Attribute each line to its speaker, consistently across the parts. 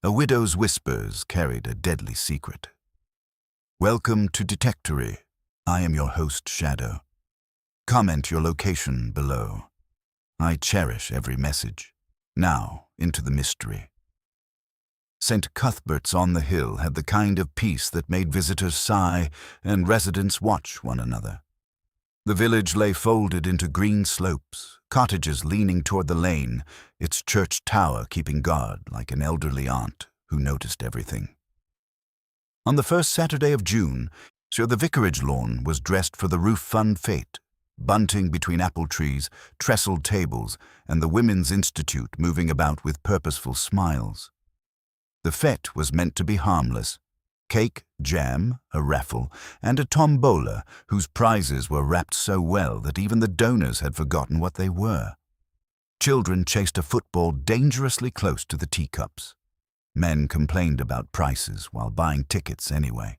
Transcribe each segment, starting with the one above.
Speaker 1: A widow's whispers carried a deadly secret. Welcome to Detectory. I am your host, Shadow. Comment your location below. I cherish every message. Now, into the mystery. St. Cuthbert's on the Hill had the kind of peace that made visitors sigh and residents watch one another. The village lay folded into green slopes, cottages leaning toward the lane, its church tower keeping guard like an elderly aunt who noticed everything. On the first Saturday of June, the vicarage lawn was dressed for the roof fund fete, bunting between apple trees, trestled tables, and the Women's Institute moving about with purposeful smiles. The fete was meant to be harmless. Cake, jam, a raffle, and a tombola whose prizes were wrapped so well that even the donors had forgotten what they were. Children chased a football dangerously close to the teacups. Men complained about prices while buying tickets anyway.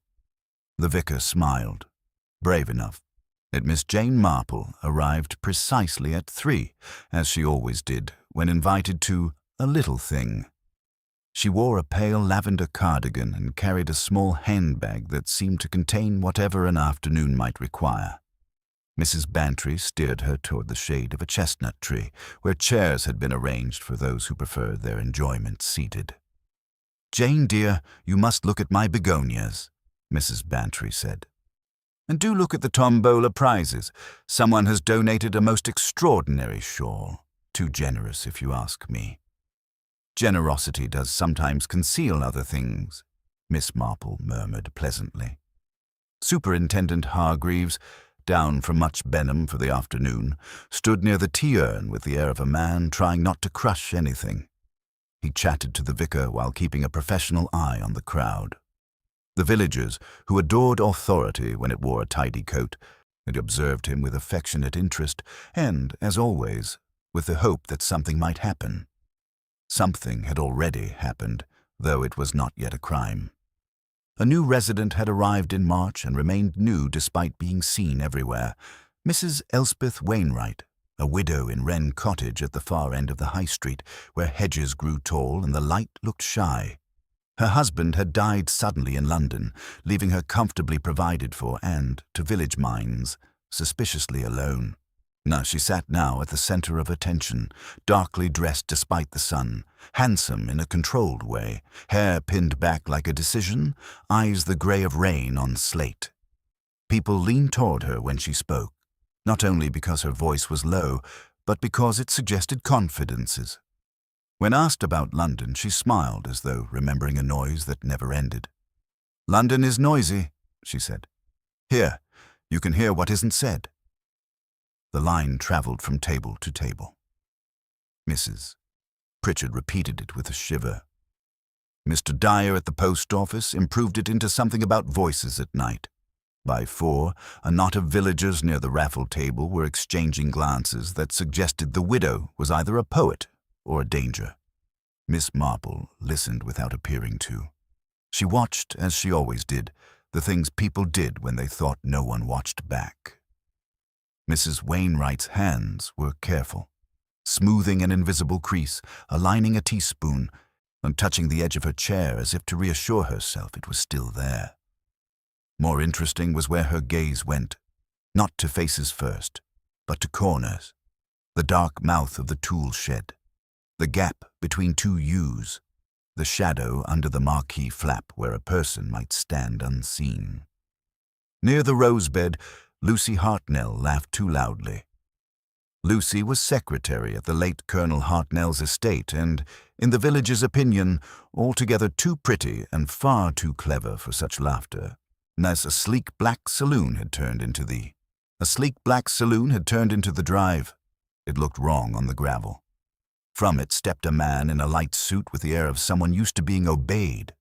Speaker 1: The vicar smiled, brave enough. Miss Jane Marple arrived precisely at 3, as she always did, when invited to a little thing. She wore a pale lavender cardigan and carried a small handbag that seemed to contain whatever an afternoon might require. Mrs. Bantry steered her toward the shade of a chestnut tree, where chairs had been arranged for those who preferred their enjoyment seated. "Jane, dear, you must look at my begonias," Mrs. Bantry said. "And do look at the tombola prizes. Someone has donated a most extraordinary shawl. Too generous, if you ask me." "Generosity does sometimes conceal other things," Miss Marple murmured pleasantly. Superintendent Hargreaves, down from much Benham for the afternoon, stood near the tea-urn with the air of a man trying not to crush anything. He chatted to the vicar while keeping a professional eye on the crowd. The villagers, who adored authority when it wore a tidy coat, had observed him with affectionate interest and, as always, with the hope that something might happen. Something had already happened, though it was not yet a crime. A new resident had arrived in March and remained new despite being seen everywhere. Mrs. Elspeth Wainwright, a widow in Wren Cottage at the far end of the high street, where hedges grew tall and the light looked shy. Her husband had died suddenly in London, leaving her comfortably provided for and, to village minds, suspiciously alone. She sat now at the center of attention, darkly dressed despite the sun, handsome in a controlled way, hair pinned back like a decision, eyes the gray of rain on slate. People leaned toward her when she spoke, not only because her voice was low, but because it suggested confidences. When asked about London, she smiled as though remembering a noise that never ended. "London is noisy," she said. "Here, you can hear what isn't said." The line traveled from table to table. "Mrs." Pritchard repeated it with a shiver. Mr. Dyer at the post office improved it into something about voices at night. By 4, a knot of villagers near the raffle table were exchanging glances that suggested the widow was either a poet or a danger. Miss Marple listened without appearing to. She watched, as she always did, the things people did when they thought no one watched back. Mrs. Wainwright's hands were careful, smoothing an invisible crease, aligning a teaspoon, and touching the edge of her chair as if to reassure herself it was still there. More interesting was where her gaze went, not to faces first, but to corners, the dark mouth of the tool shed, the gap between 2 U's, the shadow under the marquee flap where a person might stand unseen. Near the rose bed, Lucy Hartnell laughed too loudly. Lucy was secretary at the late Colonel Hartnell's estate and, in the village's opinion, altogether too pretty and far too clever for such laughter, as a sleek black saloon had turned into the drive. It looked wrong on the gravel. From it stepped a man in a light suit with the air of someone used to being obeyed.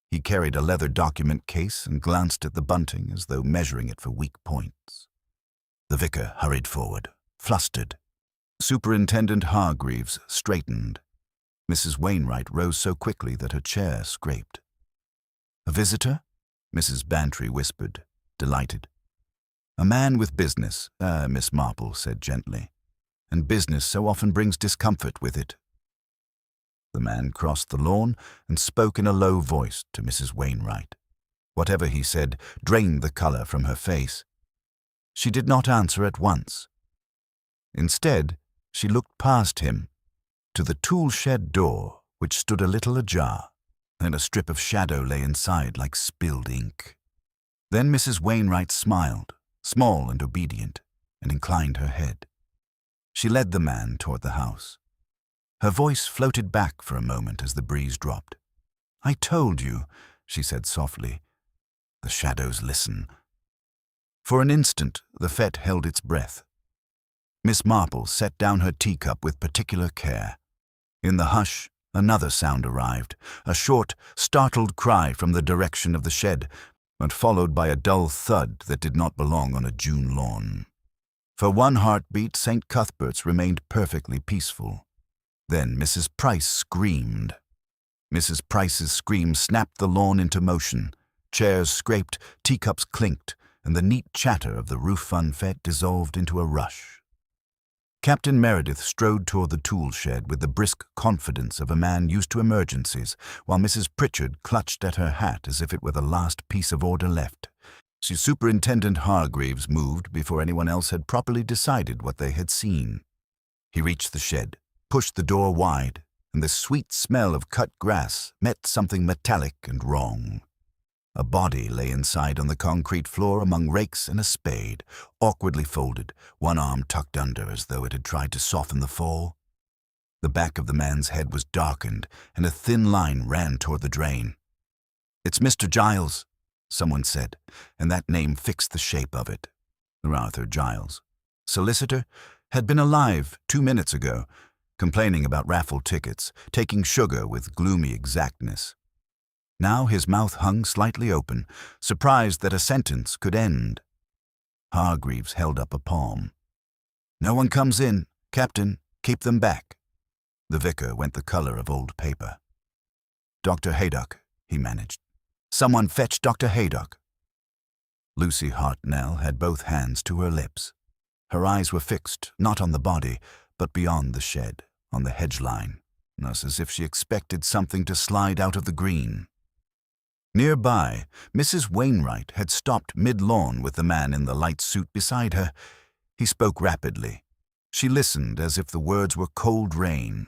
Speaker 1: He carried a leather document case and glanced at the bunting as though measuring it for weak points. The vicar hurried forward, flustered. Superintendent Hargreaves straightened. Mrs. Wainwright rose so quickly that her chair scraped. "A visitor?" Mrs. Bantry whispered, delighted. "A man with business," Miss Marple said gently. "And business so often brings discomfort with it." The man crossed the lawn and spoke in a low voice to Mrs. Wainwright. Whatever he said drained the color from her face. She did not answer at once. Instead, she looked past him to the tool shed door, which stood a little ajar, and a strip of shadow lay inside like spilled ink. Then Mrs. Wainwright smiled, small and obedient, and inclined her head. She led the man toward the house. Her voice floated back for a moment as the breeze dropped. "I told you," she said softly. "The shadows listen." For an instant, the fete held its breath. Miss Marple set down her teacup with particular care. In the hush, another sound arrived, a short, startled cry from the direction of the shed, but followed by a dull thud that did not belong on a June lawn. For one heartbeat, St. Cuthbert's remained perfectly peaceful. Then Mrs. Price screamed. Mrs. Price's scream snapped the lawn into motion. Chairs scraped, teacups clinked, and the neat chatter of the roof fun fete dissolved into a rush. Captain Meredith strode toward the tool shed with the brisk confidence of a man used to emergencies, while Mrs. Pritchard clutched at her hat as if it were the last piece of order left. Superintendent Hargreaves moved before anyone else had properly decided what they had seen. He reached the shed, pushed the door wide, and the sweet smell of cut grass met something metallic and wrong. A body lay inside on the concrete floor among rakes and a spade, awkwardly folded, one arm tucked under as though it had tried to soften the fall. The back of the man's head was darkened, and a thin line ran toward the drain. "It's Mr. Giles," someone said, and that name fixed the shape of it. Arthur Giles, solicitor, had been alive 2 minutes ago, complaining about raffle tickets, taking sugar with gloomy exactness. Now his mouth hung slightly open, surprised that a sentence could end. Hargreaves held up a palm. "No one comes in. Captain, keep them back." The vicar went the color of old paper. "Dr. Haydock," he managed. "Someone fetch Dr. Haydock." Lucy Hartnell had both hands to her lips. Her eyes were fixed, not on the body, but beyond the shed, on the hedge line, as if she expected something to slide out of the green. Nearby, Mrs. Wainwright had stopped mid-lawn with the man in the light suit beside her. He spoke rapidly. She listened as if the words were cold rain.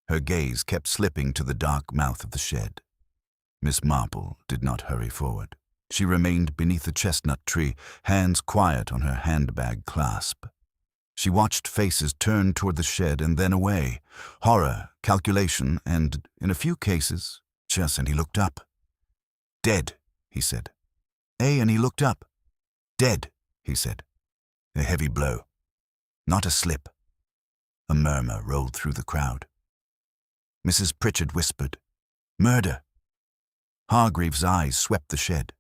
Speaker 1: Her gaze kept slipping to the dark mouth of the shed. Miss Marple did not hurry forward. She remained beneath the chestnut tree, hands quiet on her handbag clasp. She watched faces turn toward the shed and then away. Horror, calculation, and, in a few cases, and he looked up. "Dead," he said. And he looked up. "Dead," he said. A heavy blow. Not a slip. A murmur rolled through the crowd. Mrs. Pritchard whispered, "Murder." Hargreaves' eyes swept the shed.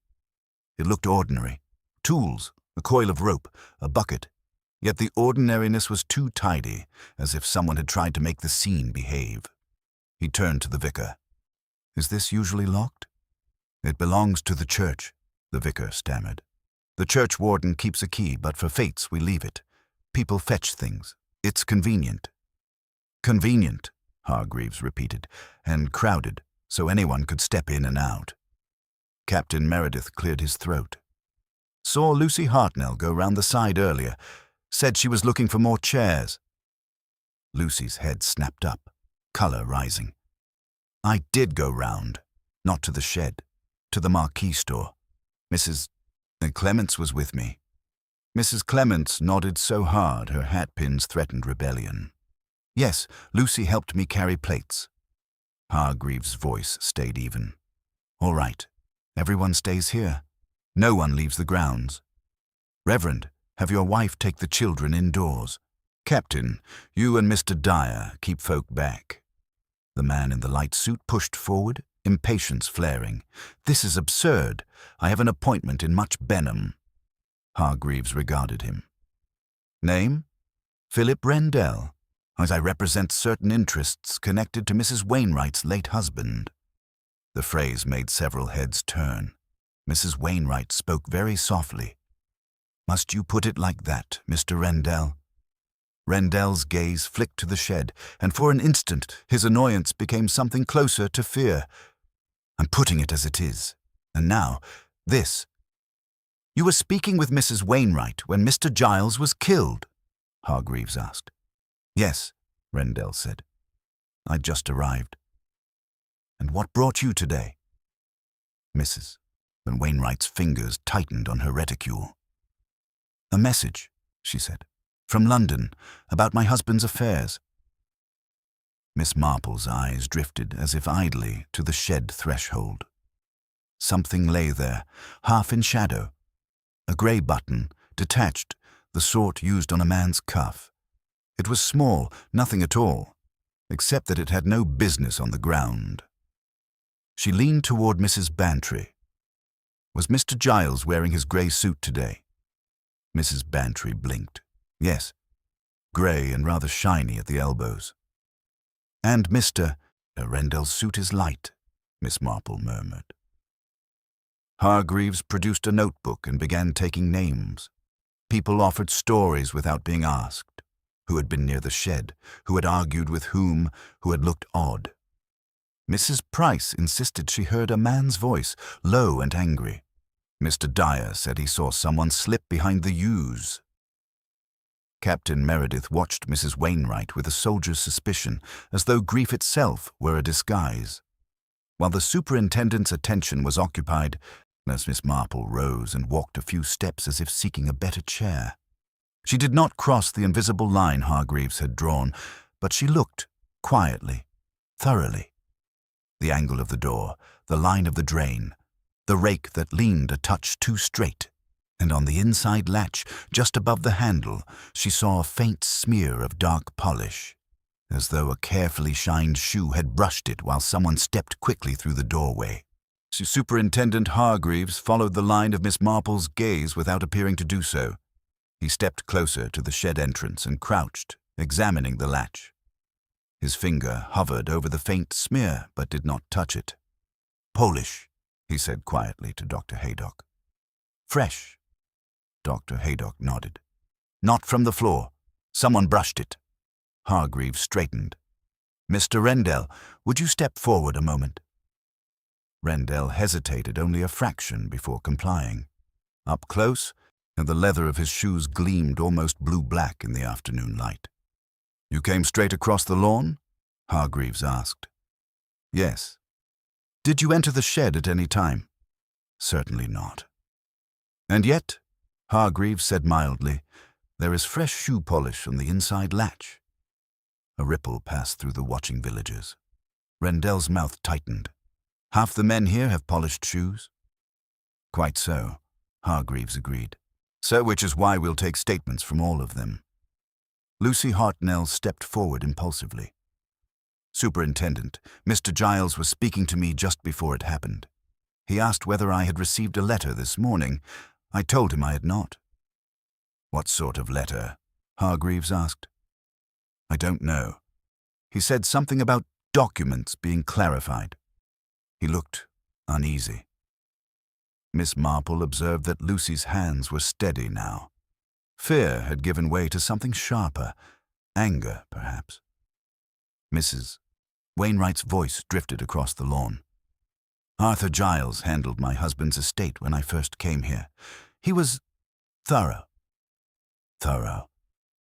Speaker 1: It looked ordinary. Tools, a coil of rope, a bucket. Yet the ordinariness was too tidy, as if someone had tried to make the scene behave. He turned to the vicar. "Is this usually locked?" "It belongs to the church," the vicar stammered. "The church warden keeps a key, but for fates we leave it. People fetch things. It's convenient." "Convenient," Hargreaves repeated, "and crowded, so anyone could step in and out." Captain Meredith cleared his throat. "Saw Lucy Hartnell go round the side earlier. Said she was looking for more chairs." Lucy's head snapped up, color rising. "I did go round, not to the shed, to the marquee store. Mrs. Clements was with me." Mrs. Clements nodded so hard her hatpins threatened rebellion. "Yes, Lucy helped me carry plates." Hargreaves' voice stayed even. "All right. Everyone stays here. No one leaves the grounds. Reverend, have your wife take the children indoors. Captain, you and Mr. Dyer keep folk back." The man in the light suit pushed forward, impatience flaring. "This is absurd. I have an appointment in Much Benham." Hargreaves regarded him. "Name? Philip Rendell, as I represent certain interests connected to Mrs. Wainwright's late husband." The phrase made several heads turn. Mrs. Wainwright spoke very softly. "Must you put it like that, Mr. Rendell?" Rendell's gaze flicked to the shed, and for an instant his annoyance became something closer to fear. I'm putting it as it is. And now, this. You were speaking with Mrs. Wainwright when Mr. Giles was killed? Hargreaves asked. Yes, Rendell said. I'd just arrived. And what brought you today? Mrs. Wainwright's fingers tightened on her reticule. A message, she said, from London, about my husband's affairs. Miss Marple's eyes drifted as if idly to the shed threshold. Something lay there, half in shadow. A grey button, detached, the sort used on a man's cuff. It was small, nothing at all, except that it had no business on the ground. She leaned toward Mrs. Bantry. Was Mr. Giles wearing his grey suit today? Mrs. Bantry blinked. Yes, grey and rather shiny at the elbows. And Mr. Rendell's suit is light, Miss Marple murmured. Hargreaves produced a notebook and began taking names. People offered stories without being asked. Who had been near the shed, who had argued with whom, who had looked odd. Mrs. Price insisted she heard a man's voice, low and angry. Mr. Dyer said he saw someone slip behind the yews. Captain Meredith watched Mrs. Wainwright with a soldier's suspicion, as though grief itself were a disguise. While the superintendent's attention was occupied, as Miss Marple rose and walked a few steps as if seeking a better chair. She did not cross the invisible line Hargreaves had drawn, but she looked, quietly, thoroughly. The angle of the door, the line of the drain, the rake that leaned a touch too straight, and on the inside latch, just above the handle, she saw a faint smear of dark polish, as though a carefully shined shoe had brushed it while someone stepped quickly through the doorway. Superintendent Hargreaves followed the line of Miss Marple's gaze without appearing to do so. He stepped closer to the shed entrance and crouched, examining the latch. His finger hovered over the faint smear, but did not touch it. Polish, he said quietly to Dr. Haydock. Fresh. Dr. Haydock nodded. Not from the floor. Someone brushed it. Hargreaves straightened. Mr. Rendell, would you step forward a moment? Rendell hesitated only a fraction before complying. Up close, and the leather of his shoes gleamed almost blue-black in the afternoon light. You came straight across the lawn? Hargreaves asked. Yes. Did you enter the shed at any time? Certainly not. And yet, Hargreaves said mildly, there is fresh shoe polish on the inside latch. A ripple passed through the watching villagers. Rendell's mouth tightened. Half the men here have polished shoes? Quite so, Hargreaves agreed. So which is why we'll take statements from all of them. Lucy Hartnell stepped forward impulsively. Superintendent, Mr. Giles was speaking to me just before it happened. He asked whether I had received a letter this morning. I told him I had not. What sort of letter? Hargreaves asked. I don't know. He said something about documents being clarified. He looked uneasy. Miss Marple observed that Lucy's hands were steady now. Fear had given way to something sharper, anger, perhaps. Mrs. Wainwright's voice drifted across the lawn. Arthur Giles handled my husband's estate when I first came here. He was thorough. Thorough,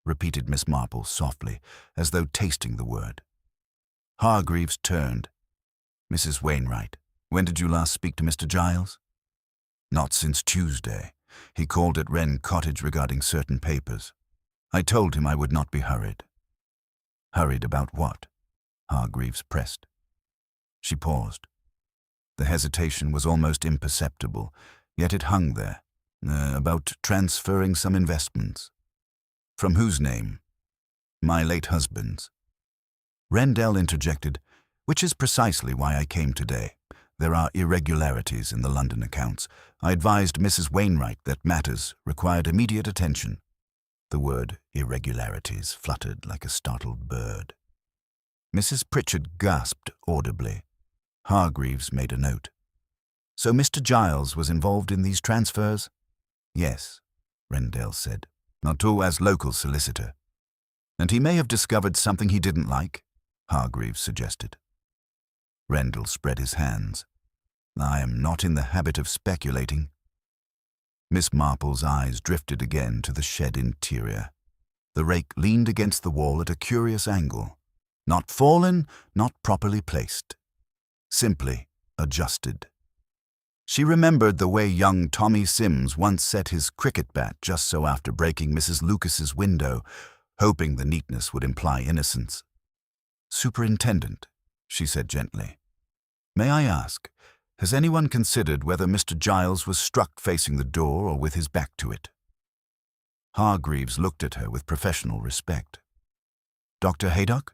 Speaker 1: repeated Miss Marple softly, as though tasting the word. Hargreaves turned. Mrs. Wainwright, when did you last speak to Mr. Giles? Not since Tuesday. He called at Wren Cottage regarding certain papers. I told him I would not be hurried. Hurried about what? Hargreaves pressed. She paused. The hesitation was almost imperceptible, yet it hung there, about transferring some investments. From whose name? My late husband's. Rendell interjected, which is precisely why I came today. There are irregularities in the London accounts. I advised Mrs. Wainwright that matters required immediate attention. The word irregularities fluttered like a startled bird. Mrs. Pritchard gasped audibly. Hargreaves made a note. So Mr. Giles was involved in these transfers? Yes, Rendell said. Not too as local solicitor. And he may have discovered something he didn't like, Hargreaves suggested. Rendell spread his hands. I am not in the habit of speculating. Miss Marple's eyes drifted again to the shed interior. The rake leaned against the wall at a curious angle. Not fallen, not properly placed. Simply adjusted. She remembered the way young Tommy Sims once set his cricket bat just so after breaking Mrs. Lucas's window, hoping the neatness would imply innocence. "Superintendent," she said gently, "may I ask, has anyone considered whether Mr. Giles was struck facing the door or with his back to it?" Hargreaves looked at her with professional respect. "Dr. Haydock?"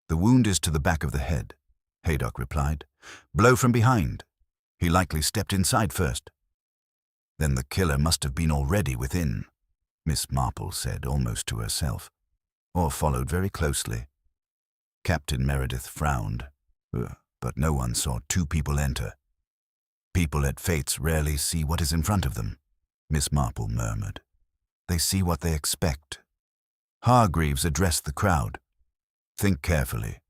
Speaker 1: "The wound is to the back of the head," Haydock replied. "Blow from behind. He likely stepped inside first." "Then the killer must have been already within," Miss Marple said almost to herself, "or followed very closely." Captain Meredith frowned. But no one saw two people enter. "People at Fates rarely see what is in front of them," Miss Marple murmured. "They see what they expect." Hargreaves addressed the crowd. "Think carefully.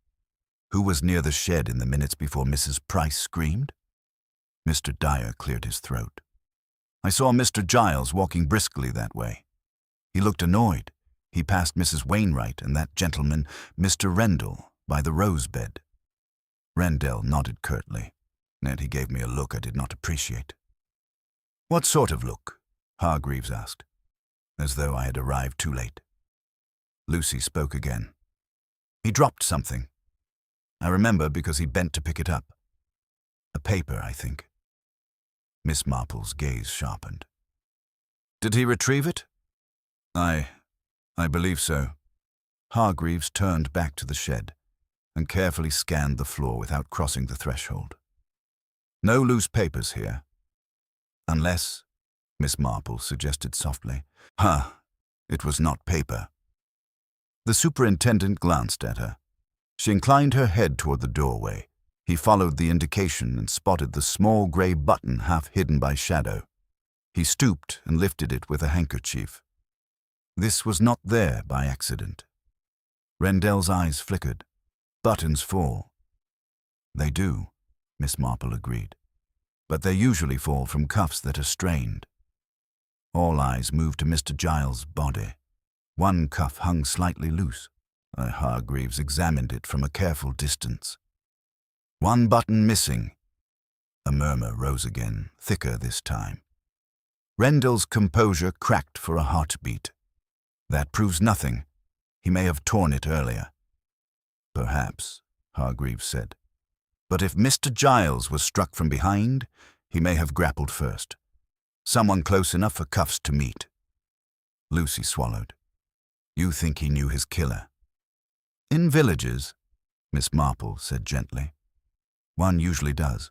Speaker 1: Who was near the shed in the minutes before Mrs. Price screamed?" Mr. Dyer cleared his throat. "I saw Mr. Giles walking briskly that way. He looked annoyed. He passed Mrs. Wainwright and that gentleman, Mr. Rendell, by the rose bed." Rendell nodded curtly, and he gave me a look I did not appreciate. "What sort of look?" Hargreaves asked, as though I had arrived too late. Lucy spoke again. "He dropped something. I remember because he bent to pick it up. A paper, I think." Miss Marple's gaze sharpened. "Did he retrieve it?" I believe so." Hargreaves turned back to the shed and carefully scanned the floor without crossing the threshold. "No loose papers here." "Unless," Miss Marple suggested softly. It was not paper." The superintendent glanced at her. She inclined her head toward the doorway. He followed the indication and spotted the small gray button half hidden by shadow. He stooped and lifted it with a handkerchief. This was not there by accident. Rendell's eyes flickered. "Buttons fall." "They do," Miss Marple agreed. "But they usually fall from cuffs that are strained." All eyes moved to Mr. Giles' body. One cuff hung slightly loose. Hargreaves examined it from a careful distance. "One button missing." A murmur rose again, thicker this time. Rendell's composure cracked for a heartbeat. "That proves nothing. He may have torn it earlier." "Perhaps," Hargreaves said. "But if Mr. Giles was struck from behind, he may have grappled first. Someone close enough for cuffs to meet." Lucy swallowed. "You think he knew his killer?" "In villages," Miss Marple said gently, "one usually does."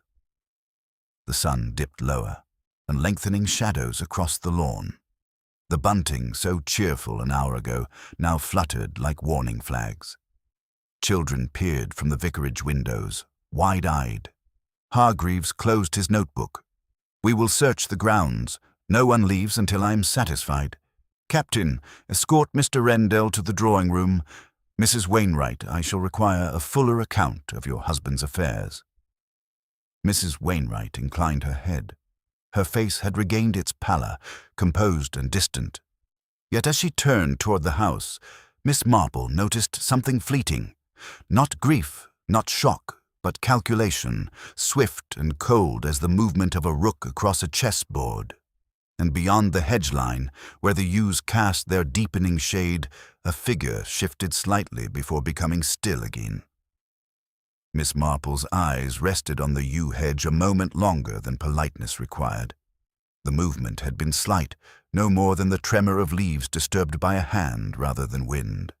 Speaker 1: The sun dipped lower, and lengthening shadows across the lawn. The bunting, so cheerful an hour ago, now fluttered like warning flags. Children peered from the vicarage windows, wide-eyed. Hargreaves closed his notebook. "We will search the grounds. No one leaves until I am satisfied. Captain, escort Mr. Rendell to the drawing-room. Mrs. Wainwright, I shall require a fuller account of your husband's affairs." Mrs. Wainwright inclined her head. Her face had regained its pallor, composed and distant. Yet as she turned toward the house, Miss Marple noticed something fleeting. Not grief, not shock, but calculation, swift and cold as the movement of a rook across a chessboard. And beyond the hedge line, where the yews cast their deepening shade, a figure shifted slightly before becoming still again. Miss Marple's eyes rested on the yew hedge a moment longer than politeness required. The movement had been slight, no more than the tremor of leaves disturbed by a hand rather than wind.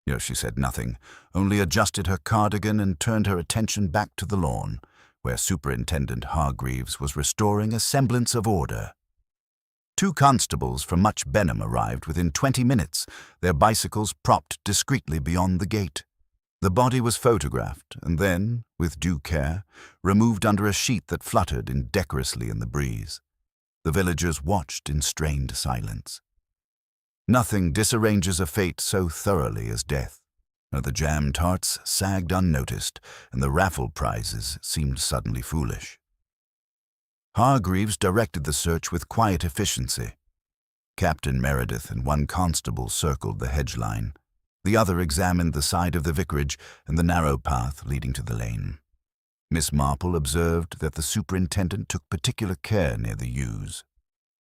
Speaker 1: Yet she said nothing, only adjusted her cardigan and turned her attention back to the lawn, where Superintendent Hargreaves was restoring a semblance of order. 2 constables from Much Benham arrived within 20 minutes, their bicycles propped discreetly beyond the gate. The body was photographed and then, with due care, removed under a sheet that fluttered indecorously in the breeze. The villagers watched in strained silence. Nothing disarranges a fate so thoroughly as death. The jam tarts sagged unnoticed, and the raffle prizes seemed suddenly foolish. Hargreaves directed the search with quiet efficiency. Captain Meredith and one constable circled the hedge line. The other examined the side of the vicarage and the narrow path leading to the lane. Miss Marple observed that the superintendent took particular care near the yews.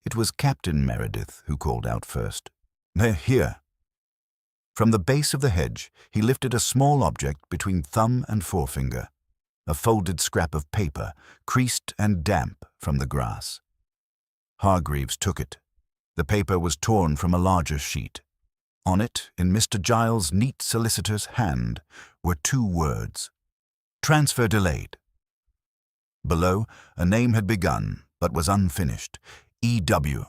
Speaker 1: It was Captain Meredith who called out first. "They're here." From the base of the hedge, he lifted a small object between thumb and forefinger, a folded scrap of paper, creased and damp from the grass. Hargreaves took it. The paper was torn from a larger sheet. On it, in Mr. Giles' neat solicitor's hand, were 2 words: "Transfer delayed." Below, a name had begun, but was unfinished: E.W.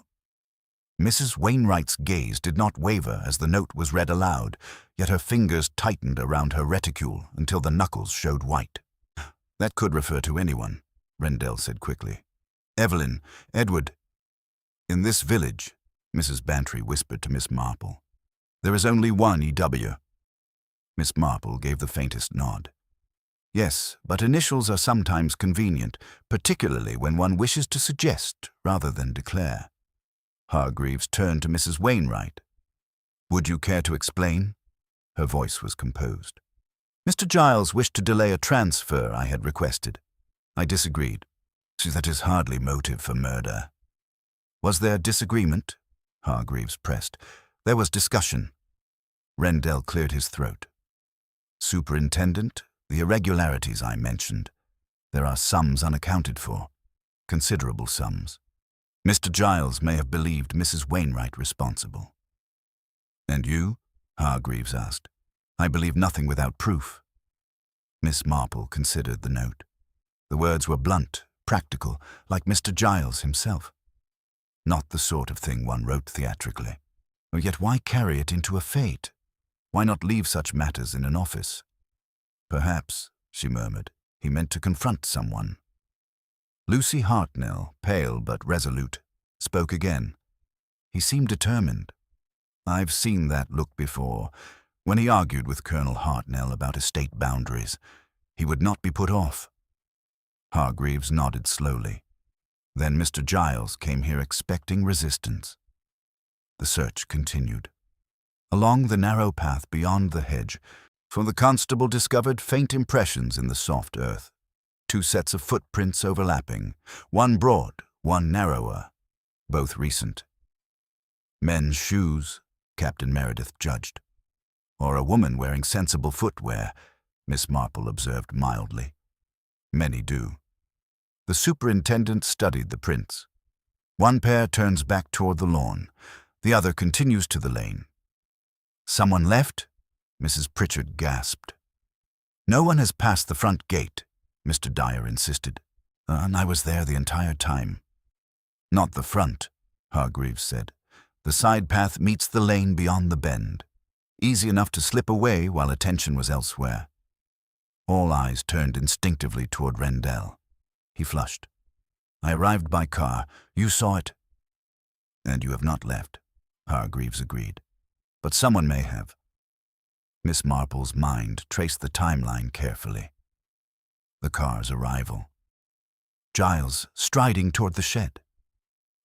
Speaker 1: Mrs. Wainwright's gaze did not waver as the note was read aloud, yet her fingers tightened around her reticule until the knuckles showed white. "That could refer to anyone," Rendell said quickly. "Evelyn, Edward." "In this village," Mrs. Bantry whispered to Miss Marple, "there is only one E.W." Miss Marple gave the faintest nod. "Yes, but initials are sometimes convenient, particularly when one wishes to suggest rather than declare." Hargreaves turned to Mrs. Wainwright. "Would you care to explain?" Her voice was composed. "Mr. Giles wished to delay a transfer I had requested. I disagreed. That is hardly motive for murder." "Was there disagreement?" Hargreaves pressed. "There was discussion." Rendell cleared his throat. "Superintendent, the irregularities I mentioned. There are sums unaccounted for, considerable sums. Mr. Giles may have believed Mrs. Wainwright responsible." "And you?" Hargreaves asked. "I believe nothing without proof." Miss Marple considered the note. The words were blunt, practical, like Mr. Giles himself. Not the sort of thing one wrote theatrically. Yet why carry it into a fete? Why not leave such matters in an office? "Perhaps," she murmured, "he meant to confront someone." Lucy Hartnell, pale but resolute, spoke again. "He seemed determined. I've seen that look before. When he argued with Colonel Hartnell about estate boundaries, he would not be put off." Hargreaves nodded slowly. "Then Mr. Giles came here expecting resistance." The search continued. Along the narrow path beyond the hedge, for the constable discovered faint impressions in the soft earth. 2 sets of footprints overlapping, one broad, one narrower, both recent. "Men's shoes," Captain Meredith judged. "Or a woman wearing sensible footwear," Miss Marple observed mildly. "Many do." The superintendent studied the prints. One pair turns back toward the lawn. The other continues to the lane. "Someone left?" Mrs. Pritchard gasped. "No one has passed the front gate," Mr. Dyer insisted. "And I was there the entire time." "Not the front," Hargreaves said. "The side path meets the lane beyond the bend. Easy enough to slip away while attention was elsewhere." All eyes turned instinctively toward Rendell. He flushed. "I arrived by car. You saw it." "And you have not left," Hargreaves agreed. "But someone may have." Miss Marple's mind traced the timeline carefully. The car's arrival. Giles striding toward the shed.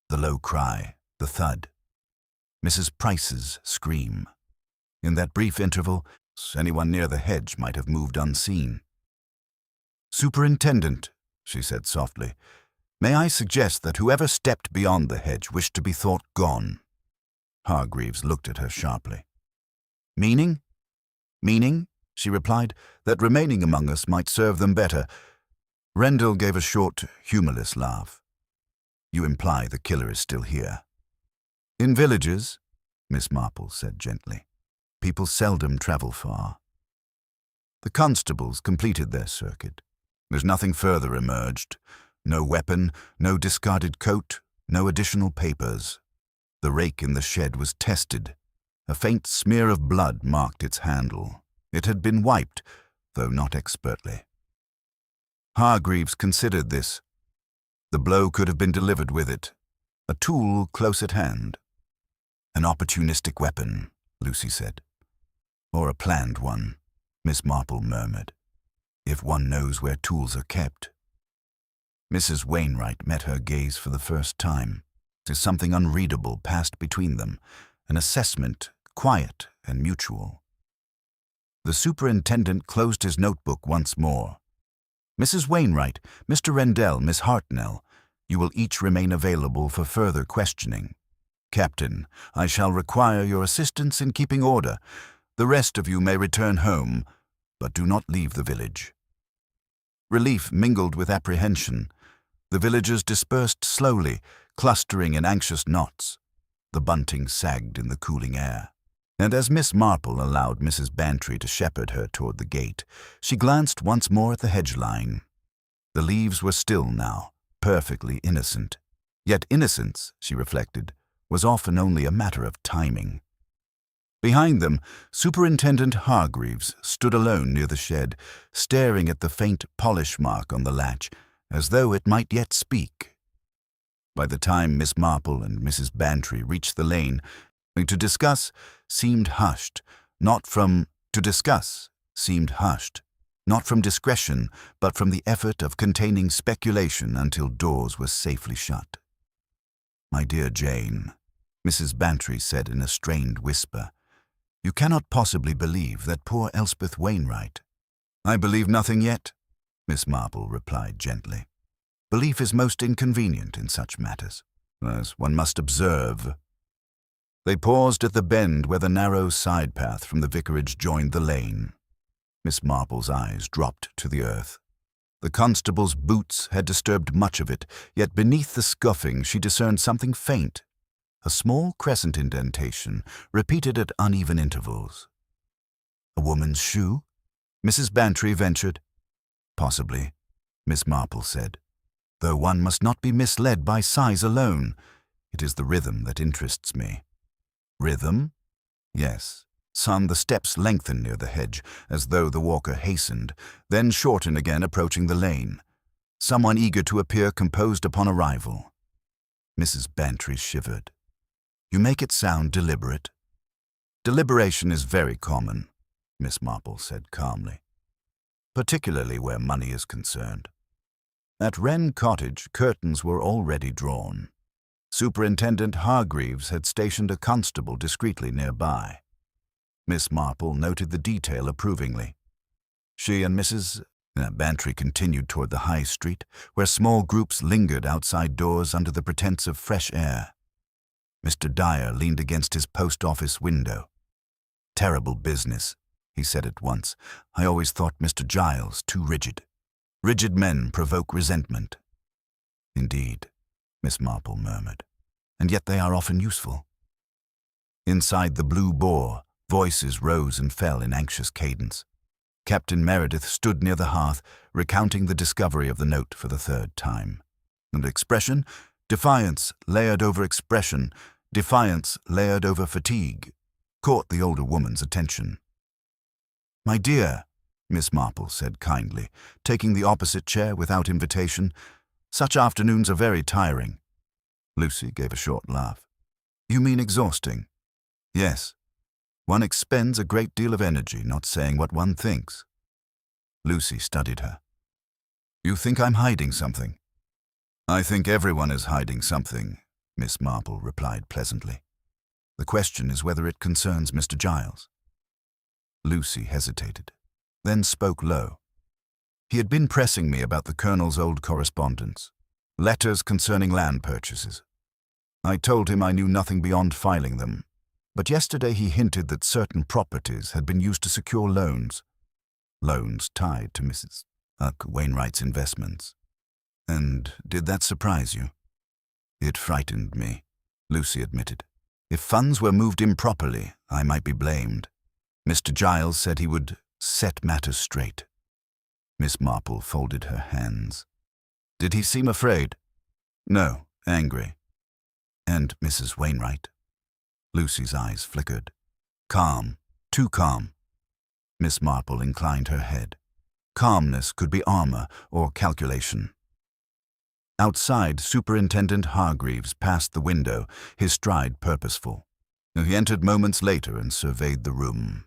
Speaker 1: The low cry, the thud. Mrs. Price's scream. In that brief interval, anyone near the hedge might have moved unseen. "Superintendent," she said softly, "may I suggest that whoever stepped beyond the hedge wished to be thought gone?" Hargreaves looked at her sharply. "Meaning?" "Meaning," she replied, "that remaining among us might serve them better." Rendell gave a short, humorless laugh. "You imply the killer is still here." "In villages," Miss Marple said gently, "people seldom travel far." The constables completed their circuit. There's nothing further emerged. No weapon, no discarded coat, no additional papers. The rake in the shed was tested. A faint smear of blood marked its handle. It had been wiped, though not expertly. Hargreaves considered this. The blow could have been delivered with it, a tool close at hand. An opportunistic weapon, Lucy said. Or a planned one, Miss Marple murmured. If one knows where tools are kept. Mrs. Wainwright met her gaze for the first time. Something unreadable passed between them, an assessment, quiet and mutual. The superintendent closed his notebook once more. Mrs. Wainwright, Mr. Rendell, Miss Hartnell, you will each remain available for further questioning. Captain, I shall require your assistance in keeping order. The rest of you may return home, but do not leave the village. Relief mingled with apprehension. The villagers dispersed slowly, clustering in anxious knots. The bunting sagged in the cooling air. And as Miss Marple allowed Mrs. Bantry to shepherd her toward the gate, she glanced once more at the hedge line. The leaves were still now, perfectly innocent. Yet innocence, she reflected, was often only a matter of timing. Behind them, Superintendent Hargreaves stood alone near the shed, staring at the faint polish mark on the latch, as though it might yet speak. By the time Miss Marple and Mrs. Bantry reached the lane, to discuss seemed hushed, not from discretion, but from the effort of containing speculation until doors were safely shut. My dear Jane, Mrs. Bantry said in a strained whisper, you cannot possibly believe that poor Elspeth Wainwright. I believe nothing yet, Miss Marple replied gently. Belief is most inconvenient in such matters, as one must observe. They paused at the bend where the narrow side path from the vicarage joined the lane. Miss Marple's eyes dropped to the earth. The constable's boots had disturbed much of it, yet beneath the scuffing she discerned something faint, a small crescent indentation, repeated at uneven intervals. A woman's shoe? Mrs. Bantry ventured. Possibly, Miss Marple said, though one must not be misled by size alone. It is the rhythm that interests me. Rhythm? Yes. The steps lengthened near the hedge, as though the walker hastened, then shortened again approaching the lane. Someone eager to appear composed upon arrival. Mrs. Bantry shivered. You make it sound deliberate. Deliberation is very common, Miss Marple said calmly, particularly where money is concerned. At Wren Cottage, curtains were already drawn. Superintendent Hargreaves had stationed a constable discreetly nearby. Miss Marple noted the detail approvingly. She and Mrs. Bantry continued toward the high street, where small groups lingered outside doors under the pretense of fresh air. Mr. Dyer leaned against his post office window. Terrible business, he said at once. I always thought Mr. Giles too rigid. Rigid men provoke resentment. Indeed, Miss Marple murmured, and yet they are often useful. Inside the Blue Boar, voices rose and fell in anxious cadence. Captain Meredith stood near the hearth, recounting the discovery of the note for the third time. And expression? Defiance layered over expression, defiance layered over fatigue, caught the older woman's attention. My dear, Miss Marple said kindly, taking the opposite chair without invitation, such afternoons are very tiring. Lucy gave a short laugh. You mean exhausting? Yes. One expends a great deal of energy not saying what one thinks. Lucy studied her. You think I'm hiding something? I think everyone is hiding something, Miss Marple replied pleasantly. The question is whether it concerns Mr. Giles. Lucy hesitated, then spoke low. He had been pressing me about the Colonel's old correspondence, letters concerning land purchases. I told him I knew nothing beyond filing them, but yesterday he hinted that certain properties had been used to secure loans tied to Mrs. Wainwright's investments. And did that surprise you? It frightened me, Lucy admitted. If funds were moved improperly, I might be blamed. Mr. Giles said he would set matters straight. Miss Marple folded her hands. Did he seem afraid? No, angry. And Mrs. Wainwright? Lucy's eyes flickered. Calm, too calm. Miss Marple inclined her head. Calmness could be armor or calculation. Outside, Superintendent Hargreaves passed the window, his stride purposeful. He entered moments later and surveyed the room.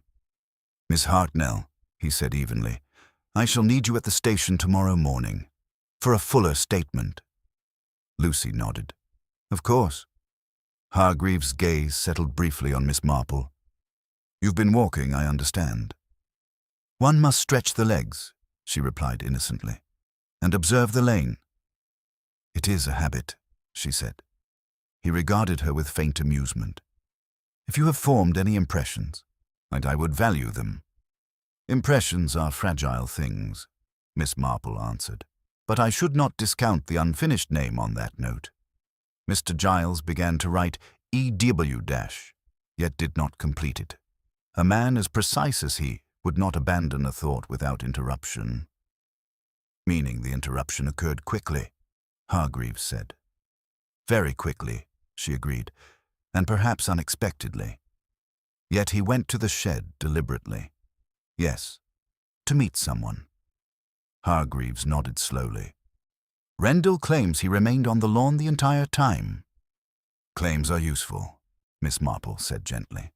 Speaker 1: "Miss Hartnell," he said evenly, "I shall need you at the station tomorrow morning for a fuller statement." Lucy nodded. "Of course." Hargreaves' gaze settled briefly on Miss Marple. "You've been walking, I understand." "One must stretch the legs," she replied innocently, "and observe the lane." "It is a habit," she said. He regarded her with faint amusement. "If you have formed any impressions, and I would value them." "Impressions are fragile things," Miss Marple answered, "but I should not discount the unfinished name on that note." Mr. Giles began to write EW-, yet did not complete it. A man as precise as he would not abandon a thought without interruption. "Meaning the interruption occurred quickly," Hargreaves said. "Very quickly," she agreed, "and perhaps unexpectedly. Yet he went to the shed deliberately." "Yes, to meet someone." Hargreaves nodded slowly. "Rendell claims he remained on the lawn the entire time." "Claims are useful," Miss Marple said gently.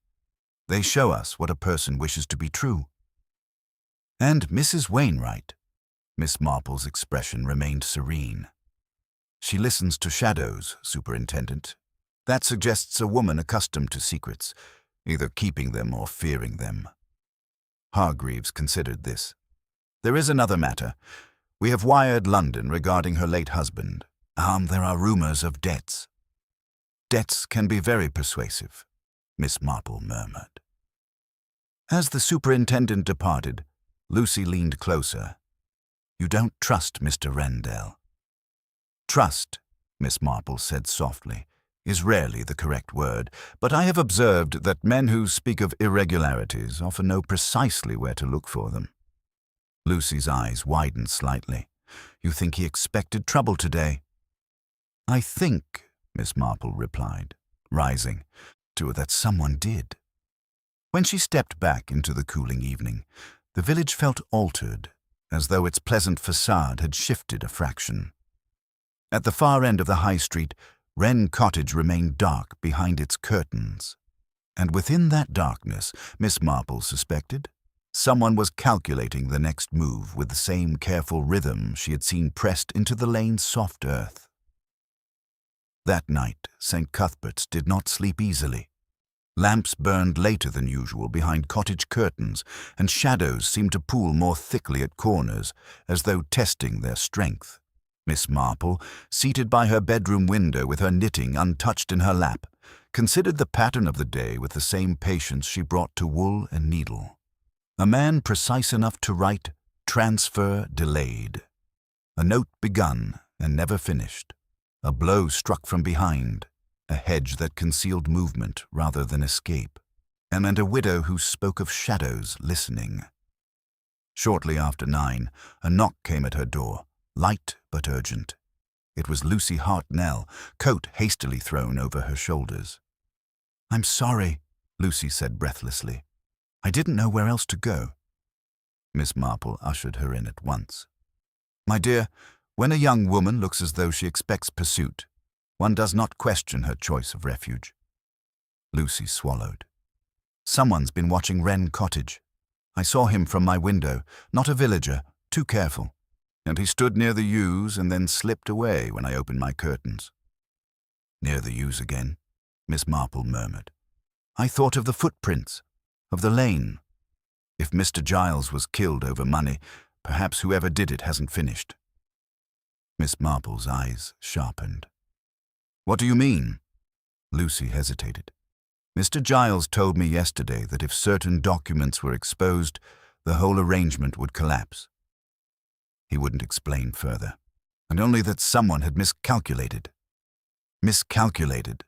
Speaker 1: "They show us what a person wishes to be true." "And Mrs. Wainwright." Miss Marple's expression remained serene. "She listens to shadows, Superintendent. That suggests a woman accustomed to secrets, either keeping them or fearing them." Hargreaves considered this. "There is another matter. We have wired London regarding her late husband. There are rumors of debts." "Debts can be very persuasive," Miss Marple murmured. As the superintendent departed, Lucy leaned closer. "You don't trust Mr. Rendell." "Trust," Miss Marple said softly, "is rarely the correct word, but I have observed that men who speak of irregularities often know precisely where to look for them." Lucy's eyes widened slightly. "You think he expected trouble today?" "I think," Miss Marple replied, rising, "that someone did." When she stepped back into the cooling evening, the village felt altered, as though its pleasant facade had shifted a fraction. At the far end of the high street, Wren Cottage remained dark behind its curtains. And within that darkness, Miss Marple suspected, someone was calculating the next move with the same careful rhythm she had seen pressed into the lane's soft earth. That night, St. Cuthbert's did not sleep easily. Lamps burned later than usual behind cottage curtains, and shadows seemed to pool more thickly at corners, as though testing their strength. Miss Marple, seated by her bedroom window with her knitting untouched in her lap, considered the pattern of the day with the same patience she brought to wool and needle. A man precise enough to write, "Transfer delayed." A note begun and never finished. A blow struck from behind. A hedge that concealed movement rather than escape. And a widow who spoke of shadows listening. Shortly after 9, a knock came at her door, light but urgent. It was Lucy Hartnell, coat hastily thrown over her shoulders. "I'm sorry," Lucy said breathlessly. "I didn't know where else to go." Miss Marple ushered her in at once. "My dear, when a young woman looks as though she expects pursuit, one does not question her choice of refuge." Lucy swallowed. "Someone's been watching Wren Cottage. I saw him from my window, not a villager, too careful. And he stood near the yews and then slipped away when I opened my curtains." "Near the yews again," Miss Marple murmured. "I thought of the footprints, of the lane. If Mr. Giles was killed over money, perhaps whoever did it hasn't finished." Miss Marple's eyes sharpened. "What do you mean?" Lucy hesitated. "Mr. Giles told me yesterday that if certain documents were exposed, the whole arrangement would collapse. He wouldn't explain further, and only that someone had miscalculated." "Miscalculated,"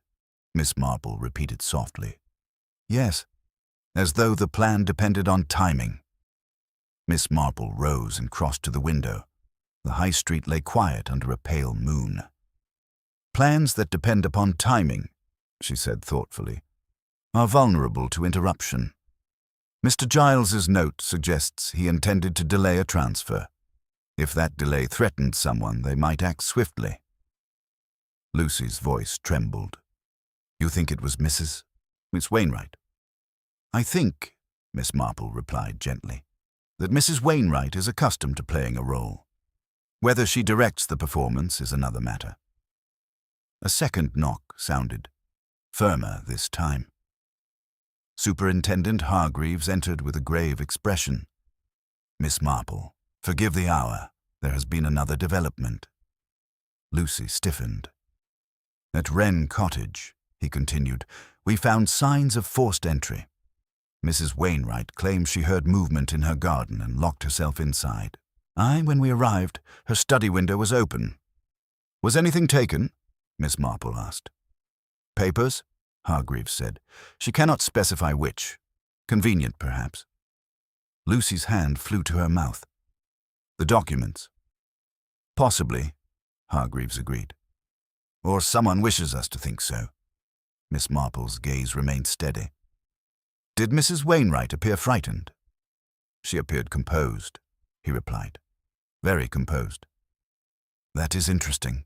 Speaker 1: Miss Marple repeated softly. "Yes, as though the plan depended on timing." Miss Marple rose and crossed to the window. The high street lay quiet under a pale moon. "Plans that depend upon timing," she said thoughtfully, "are vulnerable to interruption. Mr. Giles's note suggests he intended to delay a transfer. If that delay threatened someone, they might act swiftly." Lucy's voice trembled. "You think it was Mrs.?" Miss Wainwright. I think, Miss Marple replied gently, that Mrs. Wainwright is accustomed to playing a role. Whether she directs the performance is another matter. A second knock sounded, firmer this time. Superintendent Hargreaves entered with a grave expression. Miss Marple, forgive the hour. There has been another development. Lucy stiffened. At Wren Cottage, he continued, we found signs of forced entry. Mrs. Wainwright claims she heard movement in her garden and locked herself inside. When we arrived, her study window was open. Was anything taken? Miss Marple asked. Papers? Hargreaves said. She cannot specify which. Convenient, perhaps. Lucy's hand flew to her mouth. The documents? Possibly, Hargreaves agreed. Or someone wishes us to think so. Miss Marple's gaze remained steady. Did Mrs. Wainwright appear frightened? She appeared composed, he replied. Very composed. That is interesting.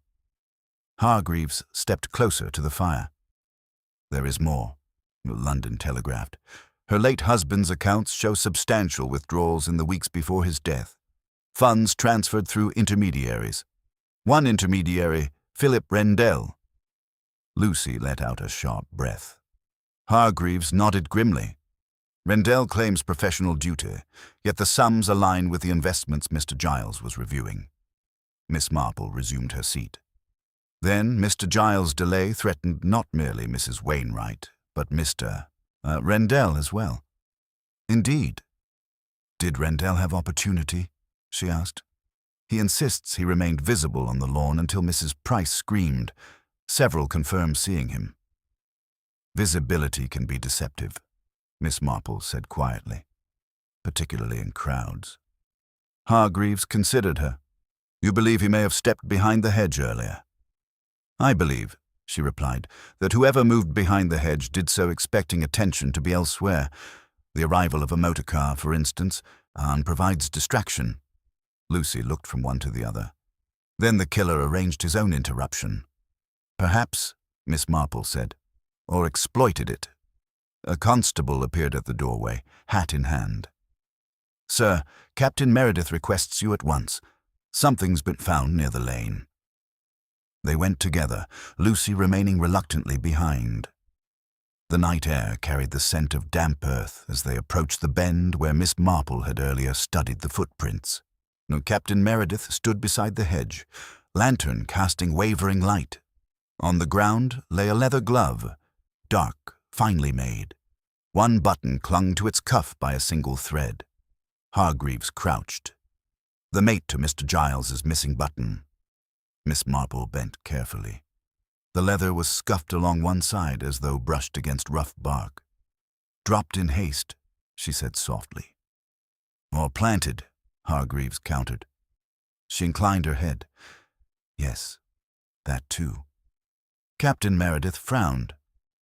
Speaker 1: Hargreaves stepped closer to the fire. There is more, the London telegraphed. Her late husband's accounts show substantial withdrawals in the weeks before his death. Funds transferred through intermediaries. One intermediary, Philip Rendell. Lucy let out a sharp breath. Hargreaves nodded grimly. Rendell claims professional duty, yet the sums align with the investments Mr. Giles was reviewing. Miss Marple resumed her seat. Then Mr. Giles' delay threatened not merely Mrs. Wainwright, but Mr. Rendell as well. Indeed. Did Rendell have opportunity? She asked. He insists he remained visible on the lawn until Mrs. Price screamed. Several confirmed seeing him. Visibility can be deceptive, Miss Marple said quietly, particularly in crowds. Hargreaves considered her. You believe he may have stepped behind the hedge earlier? I believe, she replied, that whoever moved behind the hedge did so expecting attention to be elsewhere. The arrival of a motor car, for instance, provides distraction. Lucy looked from one to the other. Then the killer arranged his own interruption. Perhaps, Miss Marple said, or exploited it. A constable appeared at the doorway, hat in hand. Sir, Captain Meredith requests you at once. Something's been found near the lane. They went together, Lucy remaining reluctantly behind. The night air carried the scent of damp earth as they approached the bend where Miss Marple had earlier studied the footprints. Captain Meredith stood beside the hedge, lantern casting wavering light. On the ground lay a leather glove, dark, finely made. One button clung to its cuff by a single thread. Hargreaves crouched. The mate to Mr. Giles's missing button. Miss Marple bent carefully. The leather was scuffed along one side as though brushed against rough bark. Dropped in haste, she said softly. Or planted, Hargreaves countered. She inclined her head. Yes, that too. Captain Meredith frowned.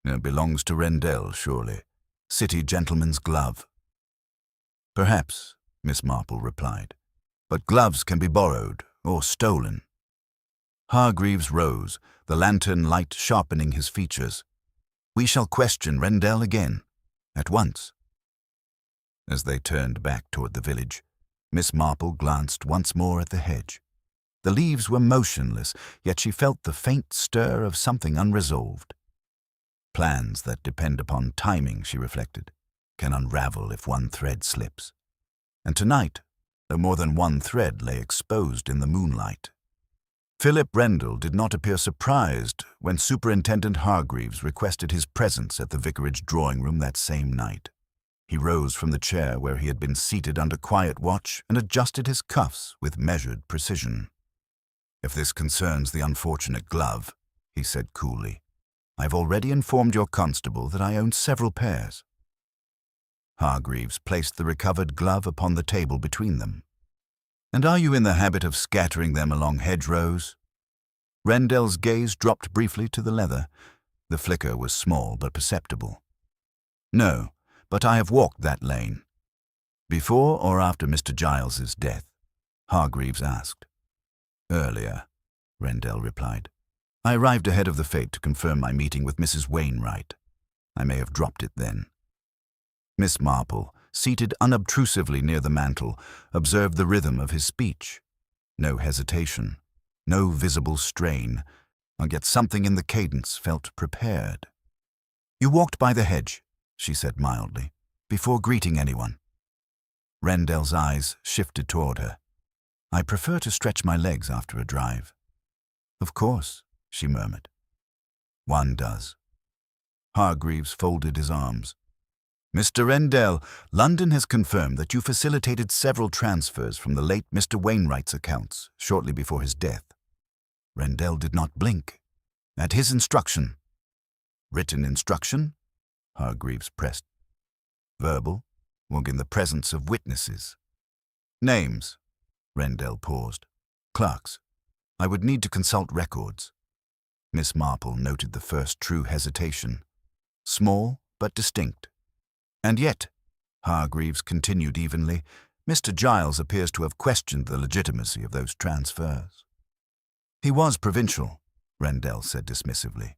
Speaker 1: It belongs to Rendell, surely. City gentleman's glove. Perhaps, Miss Marple replied. But gloves can be borrowed or stolen. Hargreaves rose, the lantern light sharpening his features. We shall question Rendell again, at once. As they turned back toward the village, Miss Marple glanced once more at the hedge. The leaves were motionless, yet she felt the faint stir of something unresolved. Plans that depend upon timing, she reflected, can unravel if one thread slips. And tonight, though more than one thread lay exposed in the moonlight. Philip Rendell did not appear surprised when Superintendent Hargreaves requested his presence at the vicarage drawing-room that same night. He rose from the chair where he had been seated under quiet watch and adjusted his cuffs with measured precision. If this concerns the unfortunate glove, he said coolly, I've already informed your constable that I own several pairs. Hargreaves placed the recovered glove upon the table between them. And are you in the habit of scattering them along hedgerows? Rendell's gaze dropped briefly to the leather. The flicker was small but perceptible. No, but I have walked that lane. Before or after Mr. Giles's death? Hargreaves asked. Earlier, Rendell replied. I arrived ahead of the fete to confirm my meeting with Mrs. Wainwright. I may have dropped it then. Miss Marple, seated unobtrusively near the mantel, observed the rhythm of his speech. No hesitation, no visible strain, and yet something in the cadence felt prepared. "You walked by the hedge," she said mildly, "before greeting anyone." Rendell's eyes shifted toward her. "I prefer to stretch my legs after a drive." "Of course," she murmured. "One does." Hargreaves folded his arms. "Mr. Rendell, London has confirmed that you facilitated several transfers from the late Mr. Wainwright's accounts shortly before his death." Rendell did not blink. "At his instruction." "Written instruction?" Hargreaves pressed. "Verbal, or in the presence of witnesses?" "Names." Rendell paused. "Clerks. I would need to consult records." Miss Marple noted the first true hesitation. Small, but distinct. "And yet," Hargreaves continued evenly, "Mr. Giles appears to have questioned the legitimacy of those transfers." "He was provincial," Rendell said dismissively.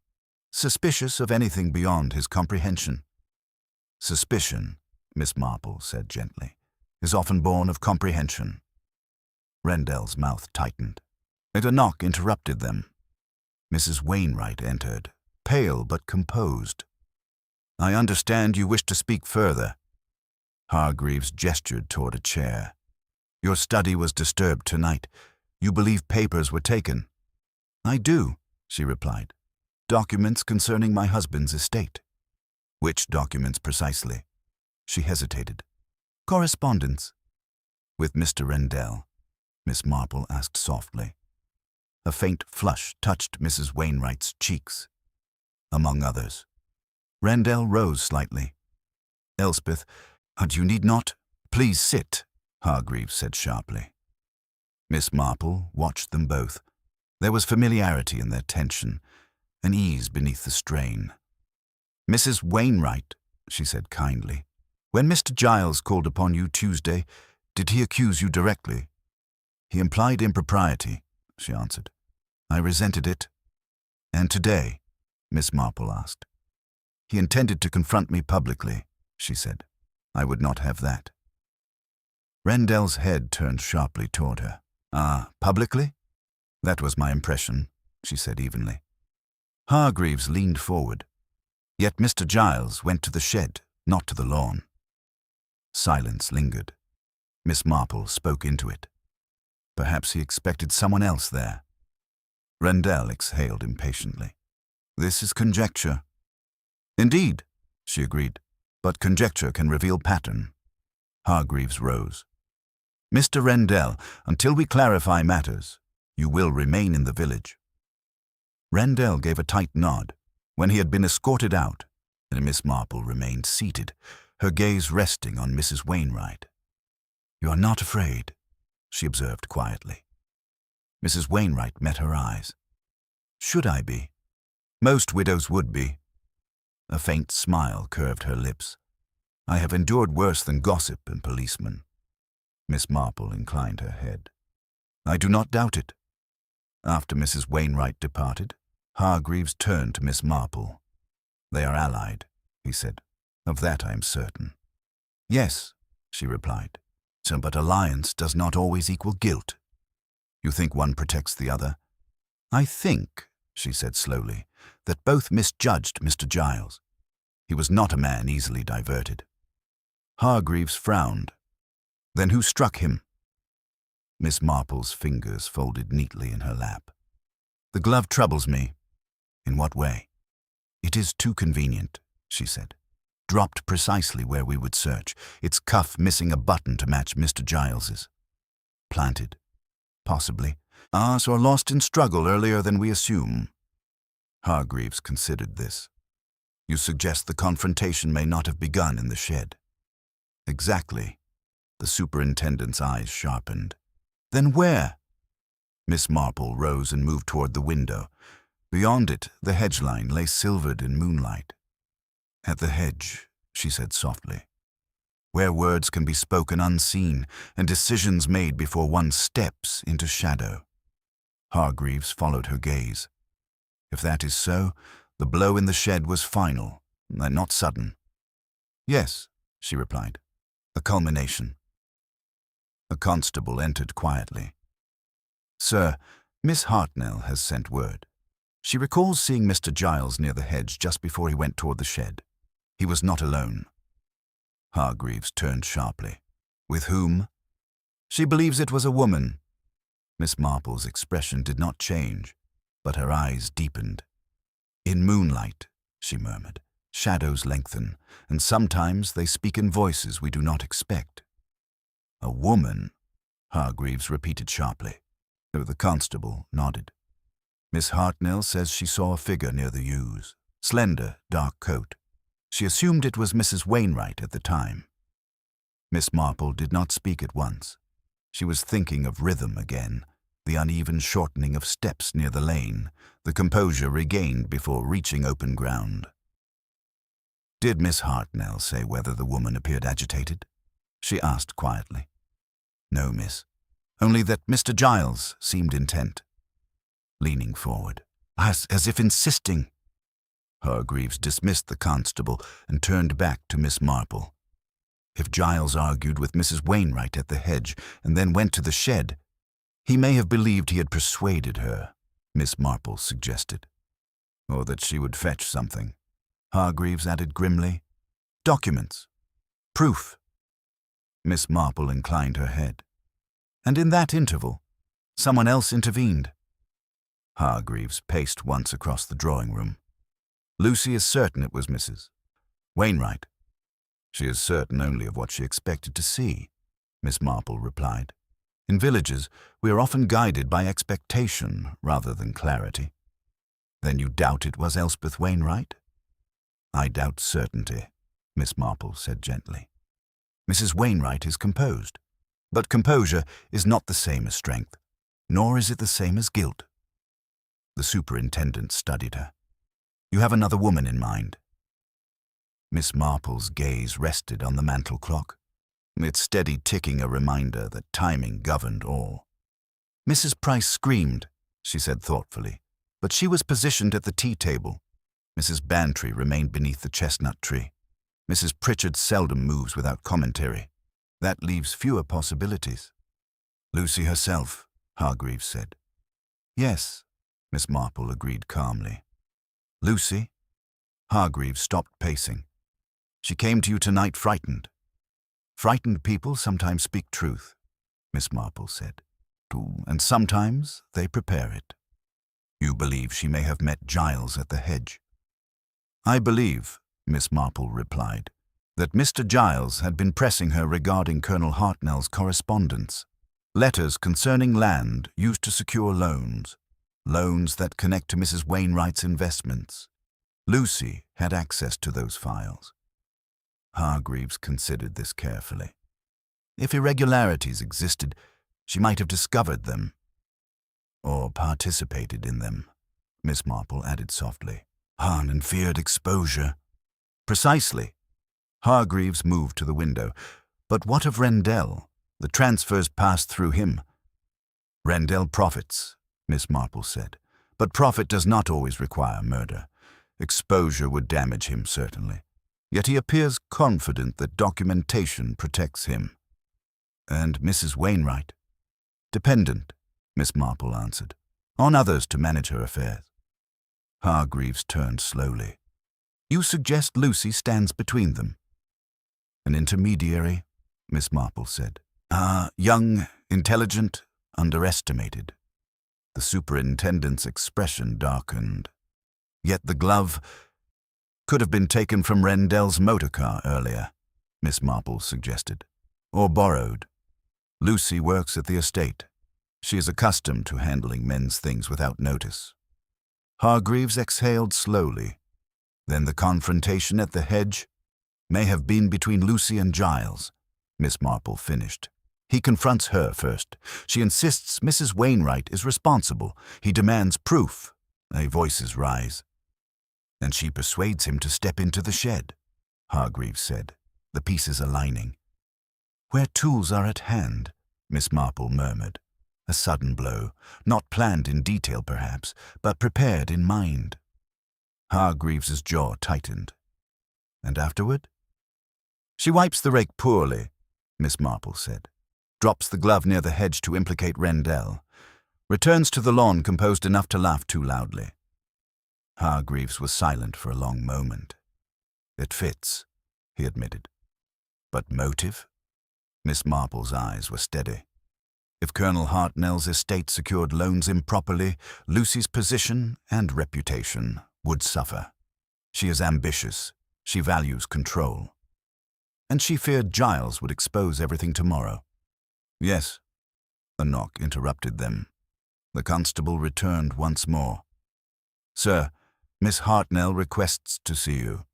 Speaker 1: "Suspicious of anything beyond his comprehension." "Suspicion," Miss Marple said gently, "is often born of comprehension." Rendell's mouth tightened. A knock interrupted them. Mrs. Wainwright entered, pale but composed. "I understand you wish to speak further." Hargreaves gestured toward a chair. "Your study was disturbed tonight. You believe papers were taken." "I do," she replied. "Documents concerning my husband's estate." "Which documents precisely?" She hesitated. "Correspondence." "With Mr. Rendell?" Miss Marple asked softly. A faint flush touched Mrs. Wainwright's cheeks. "Among others." Rendell rose slightly. "Elspeth, you need not—" "Please sit," Hargreaves said sharply. Miss Marple watched them both. There was familiarity in their tension, an ease beneath the strain. "Mrs. Wainwright," she said kindly, "when Mr. Giles called upon you Tuesday, did he accuse you directly?" "He implied impropriety," she answered. "I resented it." "And today?" Miss Marple asked. "He intended to confront me publicly," she said. "I would not have that." Rendell's head turned sharply toward her. "Ah, publicly?" "That was my impression," she said evenly. Hargreaves leaned forward. "Yet Mr. Giles went to the shed, not to the lawn." Silence lingered. Miss Marple spoke into it. Perhaps he expected someone else there. Rendell exhaled impatiently. "This is conjecture." "Indeed," she agreed, "but conjecture can reveal pattern." Hargreaves rose. "Mr. Rendell, until we clarify matters, you will remain in the village." Rendell gave a tight nod. When he had been escorted out, and Miss Marple remained seated, her gaze resting on Mrs. Wainwright. "You are not afraid," she observed quietly. Mrs. Wainwright met her eyes. "Should I be? Most widows would be." A faint smile curved her lips. "I have endured worse than gossip and policemen." Miss Marple inclined her head. "I do not doubt it." After Mrs. Wainwright departed, Hargreaves turned to Miss Marple. "They are allied," he said. "Of that I am certain." "Yes," she replied. "But alliance does not always equal guilt." "You think one protects the other?" "I think," she said slowly, "that both misjudged Mr. Giles. He was not a man easily diverted." Hargreaves frowned. "Then who struck him?" Miss Marple's fingers folded neatly in her lap. "The glove troubles me." "In what way?" "It is too convenient," she said. "Dropped precisely where we would search, its cuff missing a button to match Mr. Giles's." "Planted?" "Possibly. Or lost in struggle earlier than we assume." Hargreaves considered this. "You suggest the confrontation may not have begun in the shed." "Exactly." The superintendent's eyes sharpened. "Then where?" Miss Marple rose and moved toward the window. Beyond it, the hedge line lay silvered in moonlight. "At the hedge," she said softly. "Where words can be spoken unseen and decisions made before one steps into shadow." Hargreaves followed her gaze. "If that is so, the blow in the shed was final," Not sudden. Yes, she replied. A culmination. A constable entered quietly. Sir, Miss Hartnell has sent word. She recalls seeing Mr. Giles near the hedge just before he went toward the shed. He was not alone. Hargreaves turned sharply. With whom? She believes it was a woman. Miss Marple's expression did not change, but her eyes deepened. In moonlight, she murmured, shadows lengthen, and sometimes they speak in voices we do not expect. A woman, Hargreaves repeated sharply. The constable nodded. Miss Hartnell says she saw a figure near the yews, slender, dark coat. She assumed it was Mrs. Wainwright at the time. Miss Marple did not speak at once. She was thinking of rhythm again, the uneven shortening of steps near the lane, the composure regained before reaching open ground. Did Miss Hartnell say whether the woman appeared agitated? She asked quietly. No, miss. Only that Mr. Giles seemed intent. Leaning forward, as if insisting. Hargreaves dismissed the constable and turned back to Miss Marple. If Giles argued with Mrs. Wainwright at the hedge and then went to the shed, he may have believed he had persuaded her, Miss Marple suggested. Or that she would fetch something. Hargreaves added grimly. Documents. Proof. Miss Marple inclined her head. And in that interval, someone else intervened. Hargreaves paced once across the drawing room. Lucy is certain it was Mrs. Wainwright. She is certain only of what she expected to see, Miss Marple replied. In villages, we are often guided by expectation rather than clarity. Then you doubt it was Elspeth Wainwright? I doubt certainty, Miss Marple said gently. Mrs. Wainwright is composed, but composure is not the same as strength, nor is it the same as guilt. The superintendent studied her. You have another woman in mind. Miss Marple's gaze rested on the mantel clock, its steady ticking a reminder that timing governed all. Mrs. Price screamed, she said thoughtfully, but she was positioned at the tea table. Mrs. Bantry remained beneath the chestnut tree. Mrs. Pritchard seldom moves without commentary. That leaves fewer possibilities. Lucy herself, Hargreaves said. Yes, Miss Marple agreed calmly. Lucy? Hargreaves stopped pacing. She came to you tonight frightened. Frightened people sometimes speak truth, Miss Marple said. And sometimes they prepare it. You believe she may have met Giles at the hedge? I believe, Miss Marple replied, that Mr. Giles had been pressing her regarding Colonel Hartnell's correspondence, letters concerning land used to secure loans that connect to Mrs. Wainwright's investments. Lucy had access to those files. Hargreaves considered this carefully. If irregularities existed, she might have discovered them, or participated in them, Miss Marple added softly. And feared exposure. Precisely. Hargreaves moved to the window. But what of Rendell? The transfers passed through him. Rendell profits, Miss Marple said. But profit does not always require murder. Exposure would damage him, certainly. Yet he appears confident that documentation protects him. And Mrs. Wainwright? Dependent, Miss Marple answered. On others to manage her affairs. Hargreaves turned slowly. You suggest Lucy stands between them? An intermediary, Miss Marple said. Young, intelligent, underestimated. The superintendent's expression darkened. Yet the glove could have been taken from Rendell's motor car earlier, Miss Marple suggested. Or borrowed. Lucy works at the estate. She is accustomed to handling men's things without notice. Hargreaves exhaled slowly. Then the confrontation at the hedge may have been between Lucy and Giles, Miss Marple finished. He confronts her first. She insists Mrs. Wainwright is responsible. He demands proof. Voices rise. And she persuades him to step into the shed, Hargreaves said, the pieces aligning. Where tools are at hand, Miss Marple murmured. A sudden blow, not planned in detail perhaps, but prepared in mind. Hargreaves's jaw tightened. And afterward? She wipes the rake poorly, Miss Marple said, drops the glove near the hedge to implicate Rendell, returns to the lawn composed enough to laugh too loudly. Hargreaves was silent for a long moment. It fits, he admitted. But motive? Miss Marple's eyes were steady. If Colonel Hartnell's estate secured loans improperly, Lucy's position and reputation would suffer. She is ambitious. She values control. And she feared Giles would expose everything tomorrow. Yes. A knock interrupted them. The constable returned once more. Sir, Miss Hartnell requests to see you.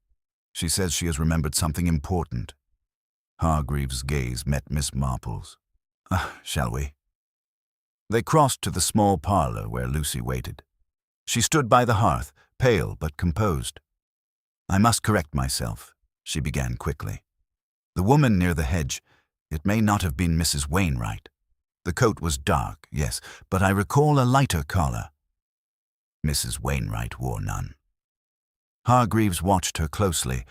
Speaker 1: She says she has remembered something important. Hargreaves' gaze met Miss Marple's. Shall we? They crossed to the small parlor where Lucy waited. She stood by the hearth, pale but composed. I must correct myself, she began quickly. The woman near the hedge, it may not have been Mrs. Wainwright. The coat was dark, yes, but I recall a lighter collar. Mrs. Wainwright wore none. Hargreaves watched her closely.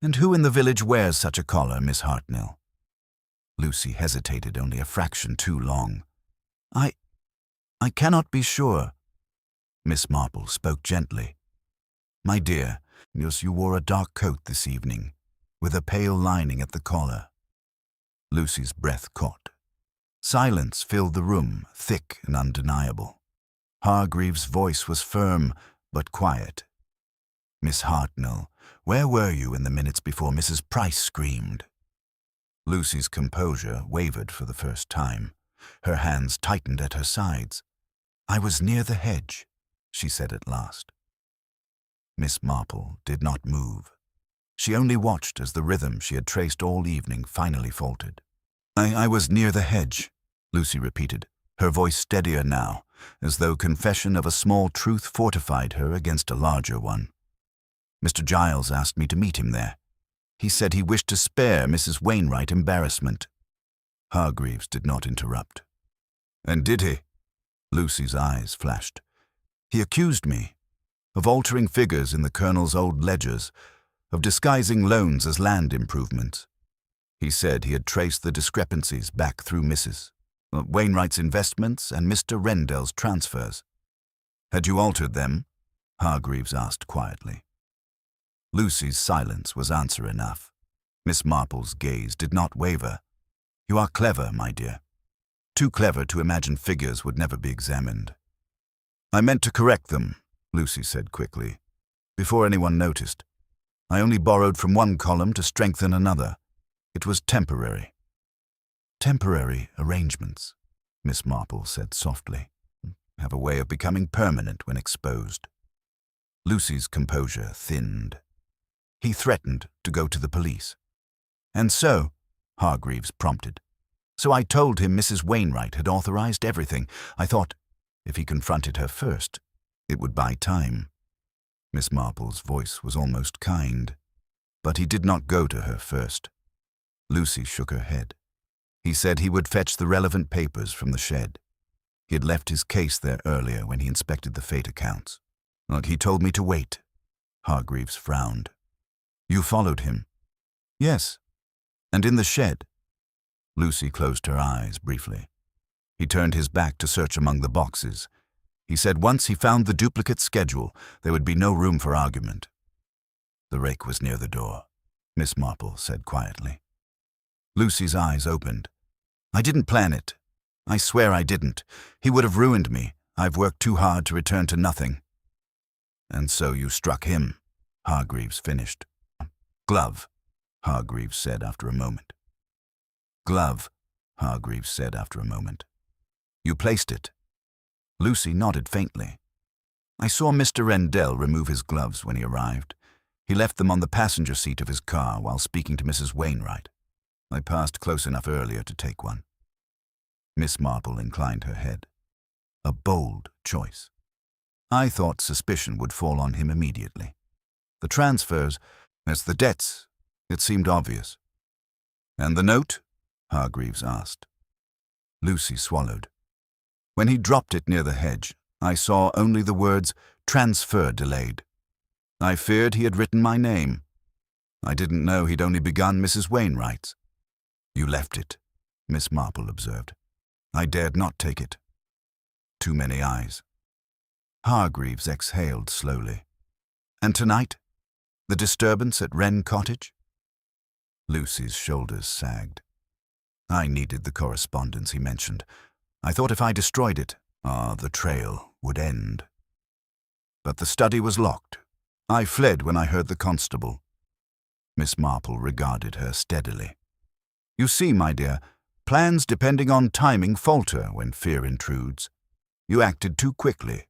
Speaker 1: And who in the village wears such a collar, Miss Hartnell? Lucy hesitated only a fraction too long. I cannot be sure. Miss Marple spoke gently. My dear, yes, you wore a dark coat this evening, with a pale lining at the collar. Lucy's breath caught. Silence filled the room, thick and undeniable. Hargreaves' voice was firm, but quiet. Miss Hartnell, where were you in the minutes before Mrs. Price screamed? Lucy's composure wavered for the first time. Her hands tightened at her sides. I was near the hedge, she said at last. Miss Marple did not move. She only watched as the rhythm she had traced all evening finally faltered. I was near the hedge, Lucy repeated, her voice steadier now, as though confession of a small truth fortified her against a larger one. Mr. Giles asked me to meet him there. He said he wished to spare Mrs. Wainwright embarrassment. Hargreaves did not interrupt. And did he? Lucy's eyes flashed. He accused me of altering figures in the Colonel's old ledgers, of disguising loans as land improvements. He said he had traced the discrepancies back through Mrs. Wainwright's investments and Mr. Rendell's transfers. Had you altered them? Hargreaves asked quietly. Lucy's silence was answer enough. Miss Marple's gaze did not waver. You are clever, my dear. Too clever to imagine figures would never be examined. I meant to correct them, Lucy said quickly, before anyone noticed. I only borrowed from one column to strengthen another. It was temporary. Temporary arrangements, Miss Marple said softly, have a way of becoming permanent when exposed. Lucy's composure thinned. He threatened to go to the police. And so, Hargreaves prompted. So I told him Mrs. Wainwright had authorized everything. I thought, if he confronted her first, it would buy time. Miss Marple's voice was almost kind. But he did not go to her first. Lucy shook her head. He said he would fetch the relevant papers from the shed. He had left his case there earlier when he inspected the fate accounts. But he told me to wait. Hargreaves frowned. You followed him? Yes. And in the shed? Lucy closed her eyes briefly. He turned his back to search among the boxes. He said once he found the duplicate schedule, there would be no room for argument. The rake was near the door, Miss Marple said quietly. Lucy's eyes opened. I didn't plan it. I swear I didn't. He would have ruined me. I've worked too hard to return to nothing. And so you struck him, Hargreaves finished. Glove, Hargreaves said after a moment. Glove, Hargreaves said after a moment. You placed it. Lucy nodded faintly. I saw Mr. Rendell remove his gloves when he arrived. He left them on the passenger seat of his car while speaking to Mrs. Wainwright. I passed close enough earlier to take one. Miss Marple inclined her head. A bold choice. I thought suspicion would fall on him immediately. The transfers, as the debts, it seemed obvious. And the note? Hargreaves asked. Lucy swallowed. When he dropped it near the hedge, I saw only the words, transfer delayed. I feared he had written my name. I didn't know he'd only begun Mrs. Wainwright's. You left it, Miss Marple observed. I dared not take it. Too many eyes. Hargreaves exhaled slowly. And tonight? The disturbance at Wren Cottage? Lucy's shoulders sagged. I needed the correspondence he mentioned. I thought if I destroyed it, the trail would end. But the study was locked. I fled when I heard the constable. Miss Marple regarded her steadily. You see, my dear, plans depending on timing falter when fear intrudes. You acted too quickly.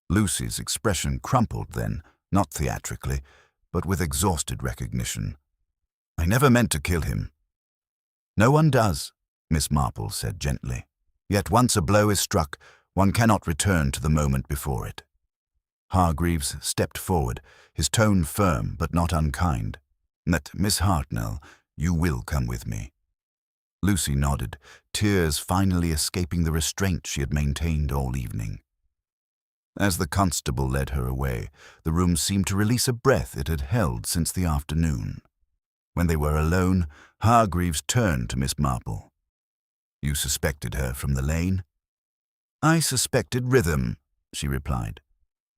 Speaker 1: Lucy's expression crumpled then, not theatrically, but with exhausted recognition. I never meant to kill him. No one does, Miss Marple said gently. Yet once a blow is struck, one cannot return to the moment before it. Hargreaves stepped forward, his tone firm but not unkind. That, Miss Hartnell, you will come with me. Lucy nodded, tears finally escaping the restraint she had maintained all evening. As the constable led her away, the room seemed to release a breath it had held since the afternoon. When they were alone, Hargreaves turned to Miss Marple. You suspected her from the lane? I suspected rhythm, she replied.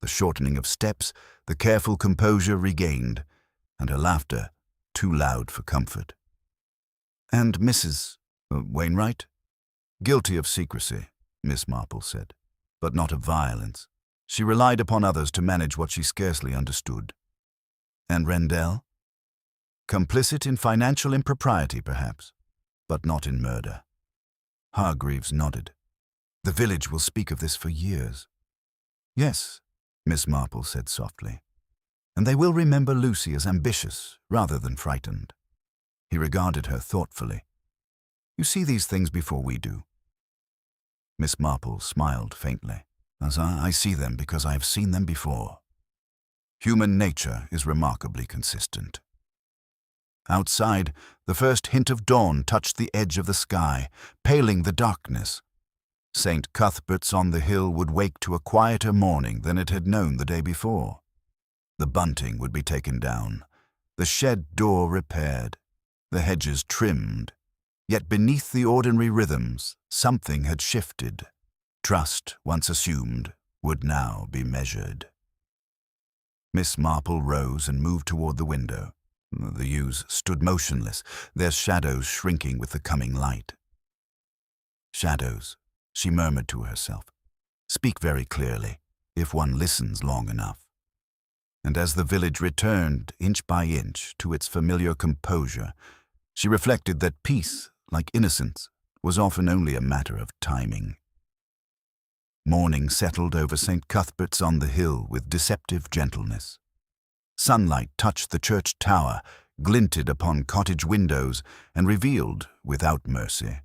Speaker 1: The shortening of steps, the careful composure regained, and her laughter too loud for comfort. And Mrs. Wainwright? Guilty of secrecy, Miss Marple said, but not of violence. She relied upon others to manage what she scarcely understood. And Rendell? Complicit in financial impropriety, perhaps, but not in murder. Hargreaves nodded. The village will speak of this for years. Yes, Miss Marple said softly. And they will remember Lucy as ambitious rather than frightened. He regarded her thoughtfully. You see these things before we do. Miss Marple smiled faintly. As I see them because I have seen them before. Human nature is remarkably consistent. Outside, the first hint of dawn touched the edge of the sky, paling the darkness. St. Cuthbert's on the hill would wake to a quieter morning than it had known the day before. The bunting would be taken down, the shed door repaired, the hedges trimmed. Yet beneath the ordinary rhythms, something had shifted. Trust, once assumed, would now be measured. Miss Marple rose and moved toward the window. The ewes stood motionless, their shadows shrinking with the coming light. Shadows, she murmured to herself, speak very clearly, if one listens long enough. And as the village returned, inch by inch, to its familiar composure, she reflected that peace, like innocence, was often only a matter of timing. Morning settled over St. Cuthbert's on the hill with deceptive gentleness. Sunlight touched the church tower, glinted upon cottage windows, and revealed, without mercy,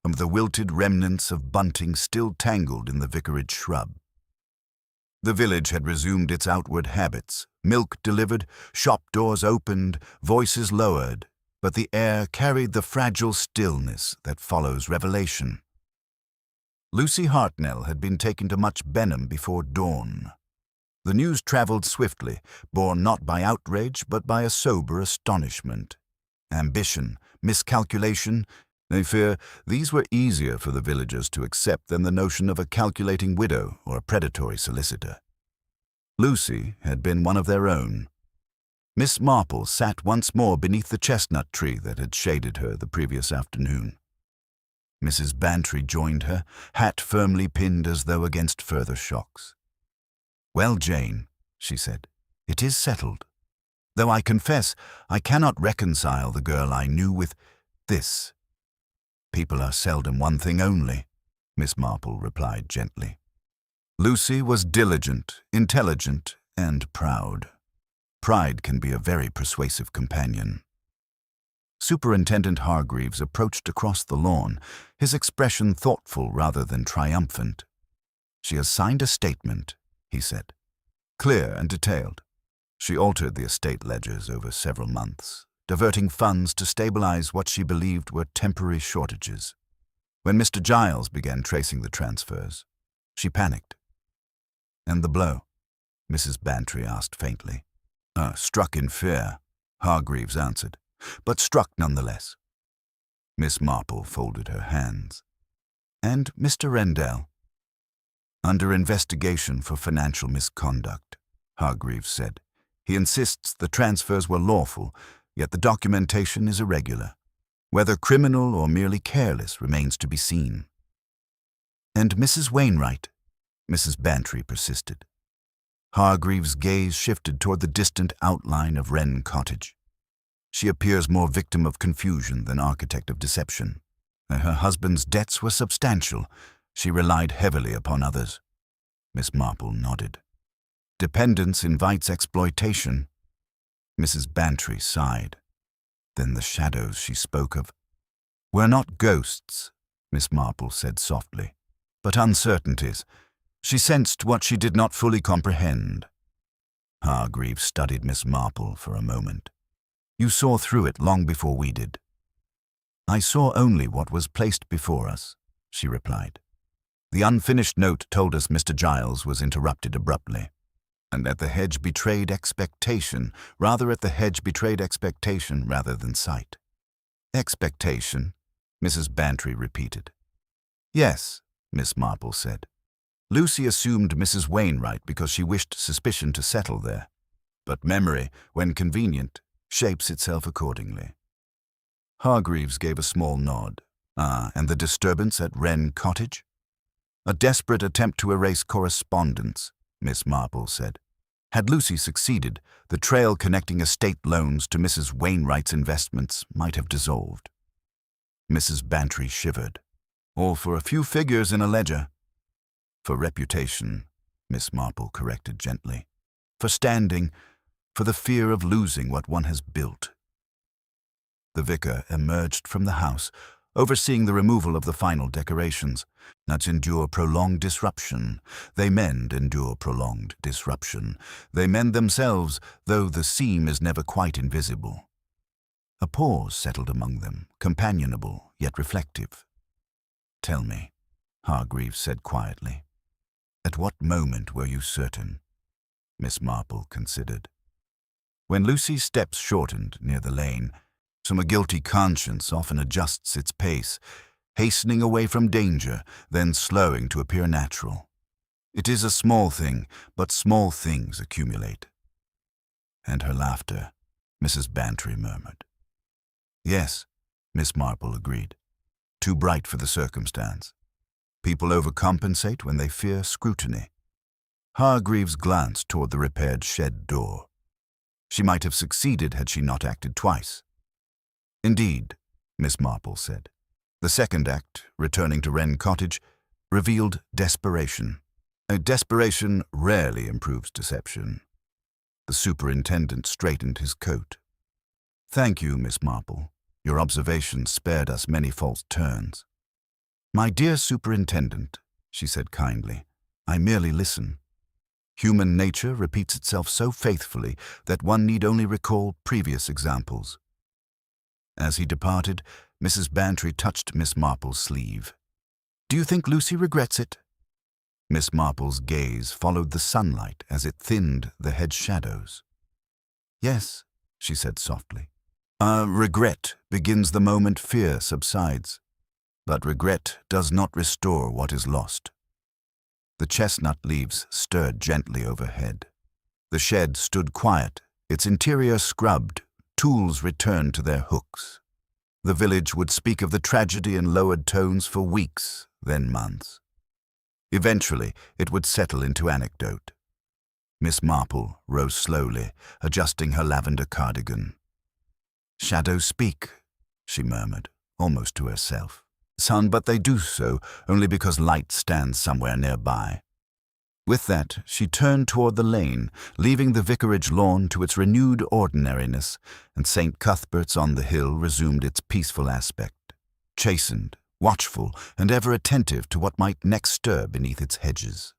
Speaker 1: the wilted remnants of bunting still tangled in the vicarage shrub. The village had resumed its outward habits, milk delivered, shop doors opened, voices lowered, but the air carried the fragile stillness that follows revelation. Lucy Hartnell had been taken to Much Benham before dawn. The news traveled swiftly, borne not by outrage but by a sober astonishment. Ambition, miscalculation, they fear these were easier for the villagers to accept than the notion of a calculating widow or a predatory solicitor. Lucy had been one of their own. Miss Marple sat once more beneath the chestnut tree that had shaded her the previous afternoon. Mrs. Bantry joined her, hat firmly pinned as though against further shocks. Well, Jane, she said, it is settled. Though I confess I cannot reconcile the girl I knew with this. People are seldom one thing only, Miss Marple replied gently. Lucy was diligent, intelligent, and proud. Pride can be a very persuasive companion. Superintendent Hargreaves approached across the lawn, his expression thoughtful rather than triumphant. She has signed a statement, he said, clear and detailed. She altered the estate ledgers over several months, diverting funds to stabilize what she believed were temporary shortages. When Mr. Giles began tracing the transfers, she panicked. And the blow? Mrs. Bantry asked faintly. Struck in fear, Hargreaves answered, but struck nonetheless. Miss Marple folded her hands. And Mr. Rendell? Under investigation for financial misconduct, Hargreaves said. He insists the transfers were lawful, yet the documentation is irregular. Whether criminal or merely careless remains to be seen. And Mrs. Wainwright? Mrs. Bantry persisted. Hargreaves' gaze shifted toward the distant outline of Wren Cottage. She appears more victim of confusion than architect of deception. Her husband's debts were substantial. She relied heavily upon others. Miss Marple nodded. Dependence invites exploitation. Mrs. Bantry sighed. Then the shadows she spoke of were not ghosts, Miss Marple said softly, but uncertainties. She sensed what she did not fully comprehend. Hargreaves studied Miss Marple for a moment. You saw through it long before we did. I saw only what was placed before us, she replied. The unfinished note told us Mr. Giles was interrupted abruptly. And at the hedge betrayed expectation rather than sight. Expectation, Mrs. Bantry repeated. Yes, Miss Marple said. Lucy assumed Mrs. Wainwright because she wished suspicion to settle there. But memory, when convenient, shapes itself accordingly. Hargreaves gave a small nod. And the disturbance at Wren Cottage? A desperate attempt to erase correspondence, Miss Marple said. Had Lucy succeeded, the trail connecting estate loans to Mrs. Wainwright's investments might have dissolved. Mrs. Bantry shivered. All for a few figures in a ledger. For reputation, Miss Marple corrected gently. For standing, for the fear of losing what one has built. The vicar emerged from the house, overseeing the removal of the final decorations. Nuts endure prolonged disruption. They mend endure prolonged disruption. They mend themselves, though the seam is never quite invisible. A pause settled among them, companionable, yet reflective. Tell me, Hargreaves said quietly. At what moment were you certain? Miss Marple considered. When Lucy's steps shortened near the lane, a guilty conscience often adjusts its pace, hastening away from danger, then slowing to appear natural. It is a small thing, but small things accumulate. And her laughter, Mrs. Bantry murmured. Yes, Miss Marple agreed. Too bright for the circumstance. People overcompensate when they fear scrutiny. Hargreaves glanced toward the repaired shed door. She might have succeeded had she not acted twice. Indeed, Miss Marple said. The second act, returning to Wren Cottage, revealed desperation. Desperation rarely improves deception. The superintendent straightened his coat. Thank you, Miss Marple. Your observations spared us many false turns. My dear superintendent, she said kindly, I merely listen. Human nature repeats itself so faithfully that one need only recall previous examples. As he departed, Mrs. Bantry touched Miss Marple's sleeve. Do you think Lucy regrets it? Miss Marple's gaze followed the sunlight as it thinned the hedge shadows. Yes, she said softly. Regret begins the moment fear subsides, but regret does not restore what is lost. The chestnut leaves stirred gently overhead. The shed stood quiet, its interior scrubbed, tools returned to their hooks. The village would speak of the tragedy in lowered tones for weeks, then months. Eventually, it would settle into anecdote. Miss Marple rose slowly, adjusting her lavender cardigan. Shadows speak, she murmured, almost to herself. Son, but they do so only because light stands somewhere nearby. With that, she turned toward the lane, leaving the vicarage lawn to its renewed ordinariness, and St. Cuthbert's on the hill resumed its peaceful aspect, chastened, watchful, and ever attentive to what might next stir beneath its hedges.